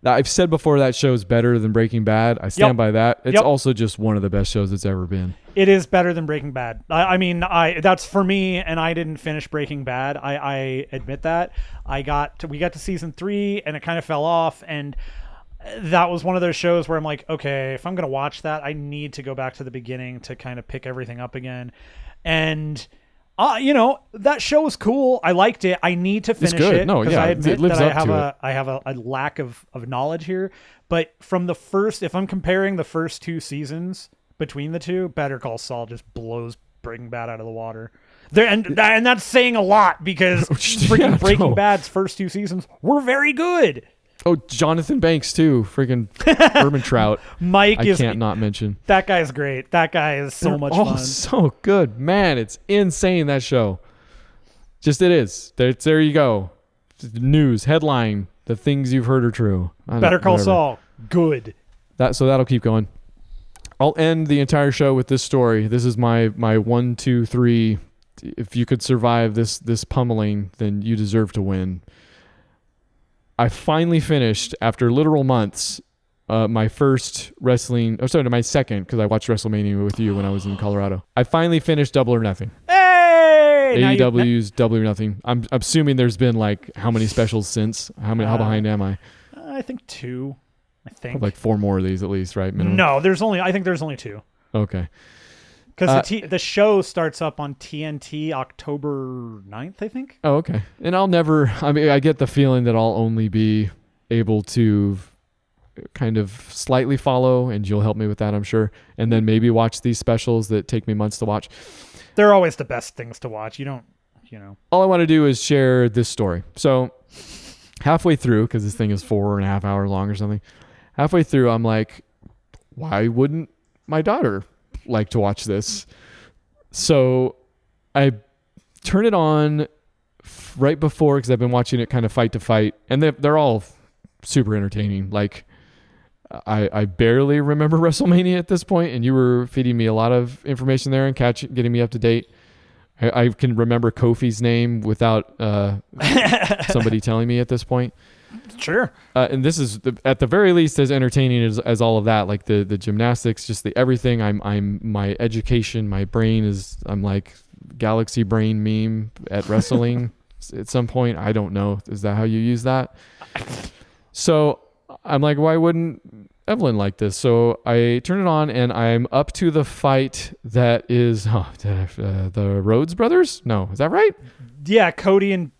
I've said before that show's better than Breaking Bad. I stand by that. It's also just one of the best shows that's ever been. It is better than Breaking Bad. I mean, that's for me, and I didn't finish Breaking Bad. I admit that. We got to season 3, and it kind of fell off, and that was one of those shows where I'm like, okay, if I'm gonna watch that, I need to go back to the beginning to kind of pick everything up again. And that show was cool. I liked it. I need to finish it. No, yeah, I admit it lives that up I have a lack of knowledge here. But from the first, if I'm comparing the first 2 seasons between the two, Better Call Saul just blows Breaking Bad out of the water. And that's saying a lot because freaking Breaking Bad's first 2 seasons were very good. Oh, Jonathan Banks too. Freaking Urban Trout. Mike I can't not mention. That guy's great. That guy is so much fun. So good. Man, it's insane, that show. Just it is. There you go. News, headline, the things you've heard are true. Better Call Saul. Good. So that'll keep going. I'll end the entire show with this story. This is my 1, 2, 3. If you could survive this pummeling, then you deserve to win. I finally finished, after literal months, my first wrestling... Oh, sorry, my second, because I watched WrestleMania with you when I was in Colorado. I finally finished Double or Nothing. Hey! AEW's Double or Nothing. I'm assuming there's been, like, how many specials since? How behind am I? I think 2. Like 4 more of these at least, right? Minimum? No, I think there's only 2. Okay. Because the show starts up on TNT October 9th, I think. Oh, okay. And I get the feeling that I'll only be able to kind of slightly follow, and you'll help me with that, I'm sure. And then maybe watch these specials that take me months to watch. They're always the best things to watch. All I want to do is share this story. So halfway through, because this thing is 4.5 hours long or something, halfway through, I'm like, why wouldn't my daughter like to watch this? So I turn it on right before, because I've been watching it kind of fight to fight, and they're all super entertaining. Like I barely remember WrestleMania at this point, and you were feeding me a lot of information there and getting me up to date. I can remember Kofi's name without somebody telling me at this point. Sure. And this is at the very least as entertaining as all of that, like the gymnastics, just the everything. I'm my education, my brain I'm like galaxy brain meme at wrestling at some point. I don't know. Is that how you use that? So I'm like, why wouldn't Evelyn like this? So I turn it on, and I'm up to the fight that is the Rhodes brothers. No, is that right? Yeah, Cody and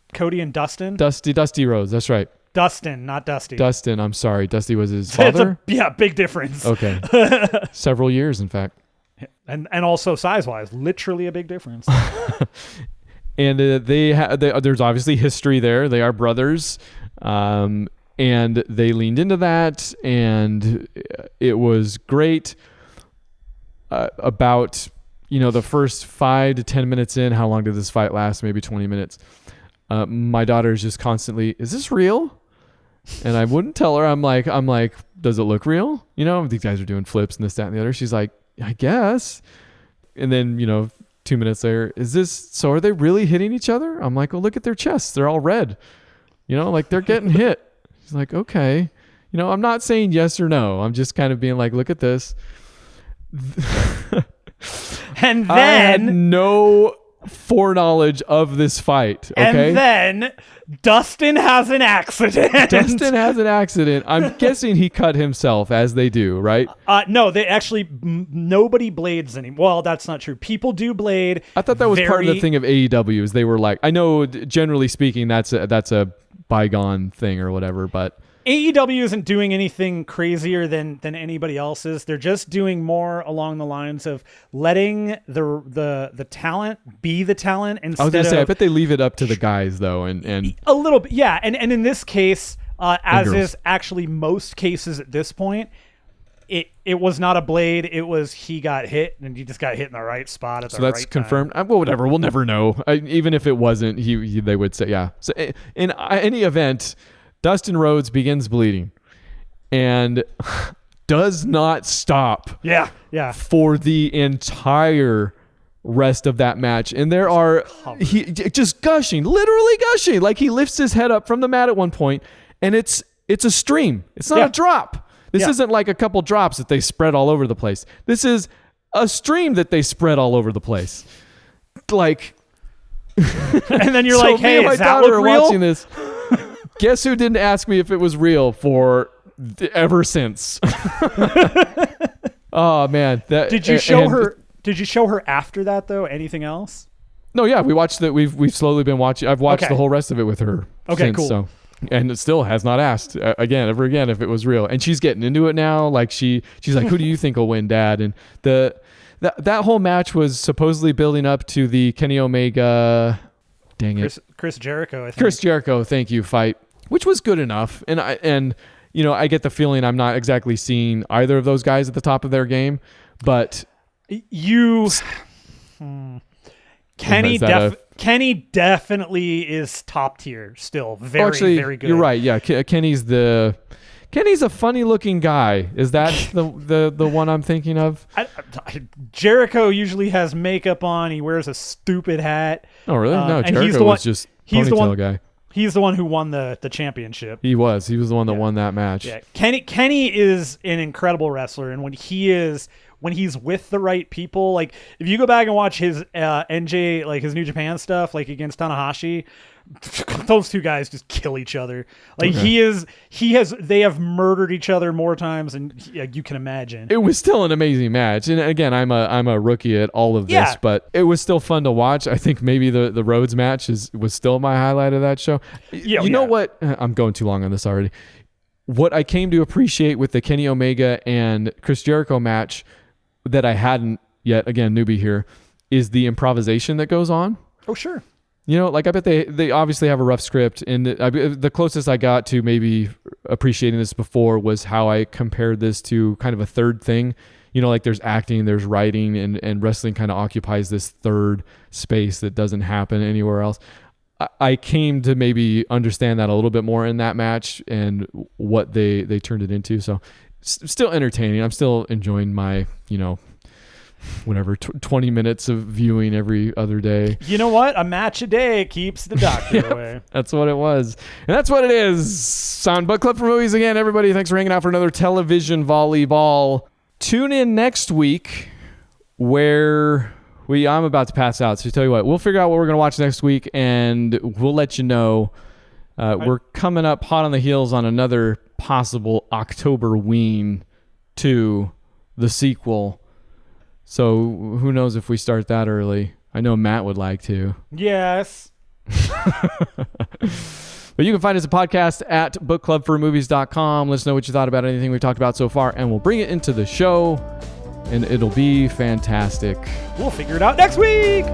Dustin. Dusty Rhodes. That's right. Dustin, not Dusty. Dustin, I'm sorry. Dusty was his father? Big difference. Okay. Several years, in fact. And also size-wise, literally a big difference. And there's obviously history there. They are brothers. And they leaned into that, and it was great. About, the first 5 to 10 minutes in, how long did this fight last? Maybe 20 minutes. My daughter is just constantly, is this real? And I wouldn't tell her. I'm like, does it look real? These guys are doing flips and this, that, and the other. She's like, I guess. And then, 2 minutes later, so are they really hitting each other? I'm like, well, look at their chests. They're all red. Like they're getting hit. She's like, okay. I'm not saying yes or no. I'm just kind of being like, look at this. And then I had no foreknowledge of this fight. Okay. And then Dustin has an accident. I'm guessing he cut himself, as they do, right? No, they actually nobody blades anymore. Well, that's not true. People do blade. I thought that was part of the thing of AEW. Is they were like, I know generally speaking, that's a bygone thing or whatever, but AEW isn't doing anything crazier than anybody else is. They're just doing more along the lines of letting the talent be the talent instead. I was gonna say, I bet they leave it up to the guys though, and a little bit, yeah. And in this case, as is actually most cases at this point, it was not a blade. It was he got hit, and he just got hit in the right spot at the right time. So that's confirmed. Well, whatever. We'll never know. Even if it wasn't, they would say, yeah. So in any event, Dustin Rhodes begins bleeding and does not stop. Yeah. For the entire rest of that match. And there are he just gushing, literally gushing. Like he lifts his head up from the mat at one point, and it's it's a stream. It's not a drop. This isn't like a couple drops that they spread all over the place. This is a stream that they spread all over the place. Like, and then you're so like, hey, me and is my that daughter look are real? watching this. Guess who didn't ask me if it was real for ever since? Oh man. Did you show her? Did you show her after that though? Anything else? No, yeah, we watched it. We've slowly been watching. I've watched the whole rest of it with her. Okay, since, cool. So, and it still has not asked ever again if it was real. And she's getting into it now. Like she's like, who do you think will win, Dad? And that whole match was supposedly building up to the Kenny Omega, Chris Jericho. I think. Chris Jericho, thank you, fight, which was good enough. And I get the feeling I'm not exactly seeing either of those guys at the top of their game, but Kenny definitely is top tier still. Very good. You're right. Yeah, Kenny's a funny looking guy. Is that the one I'm thinking of? Jericho usually has makeup on. He wears a stupid hat. Oh really? No, and Jericho was just ponytail guy. He's the one who won the championship. He was the one that won that match. Yeah, Kenny is an incredible wrestler, and when he's with the right people, like if you go back and watch his NJ, like his New Japan stuff, like against Tanahashi, those two guys just kill each other. Like they have murdered each other more times than you can imagine. It was still an amazing match, and again, I'm a rookie at all of this, but it was still fun to watch. I think maybe the Rhodes match was still my highlight of that show. You know what? I'm going too long on this already. What I came to appreciate with the Kenny Omega and Chris Jericho match that I hadn't yet, again, newbie here, is the improvisation that goes on. Oh, sure. You know, like I bet they obviously have a rough script, and the closest I got to maybe appreciating this before was how I compared this to kind of a third thing. You know, like there's acting, there's writing, and wrestling kind of occupies this third space that doesn't happen anywhere else. I came to maybe understand that a little bit more in that match and what they turned it into. So still entertaining. I'm still enjoying my, 20 minutes of viewing every other day. You know what? A match a day keeps the doctor away. That's what it was. And that's what it is. Sound Book Club for Movies again. Everybody, thanks for hanging out for another television volleyball. Tune in next week where I'm about to pass out. So tell you what, we'll figure out what we're going to watch next week, and we'll let you know. We're coming up hot on the heels on another possible Octoberween to the sequel. So who knows if we start that early. I know Matt would like to. Yes. But you can find us a podcast at bookclubformovies.com. Let us know what you thought about anything we've talked about so far, and we'll bring it into the show, and it'll be fantastic. We'll figure it out next week.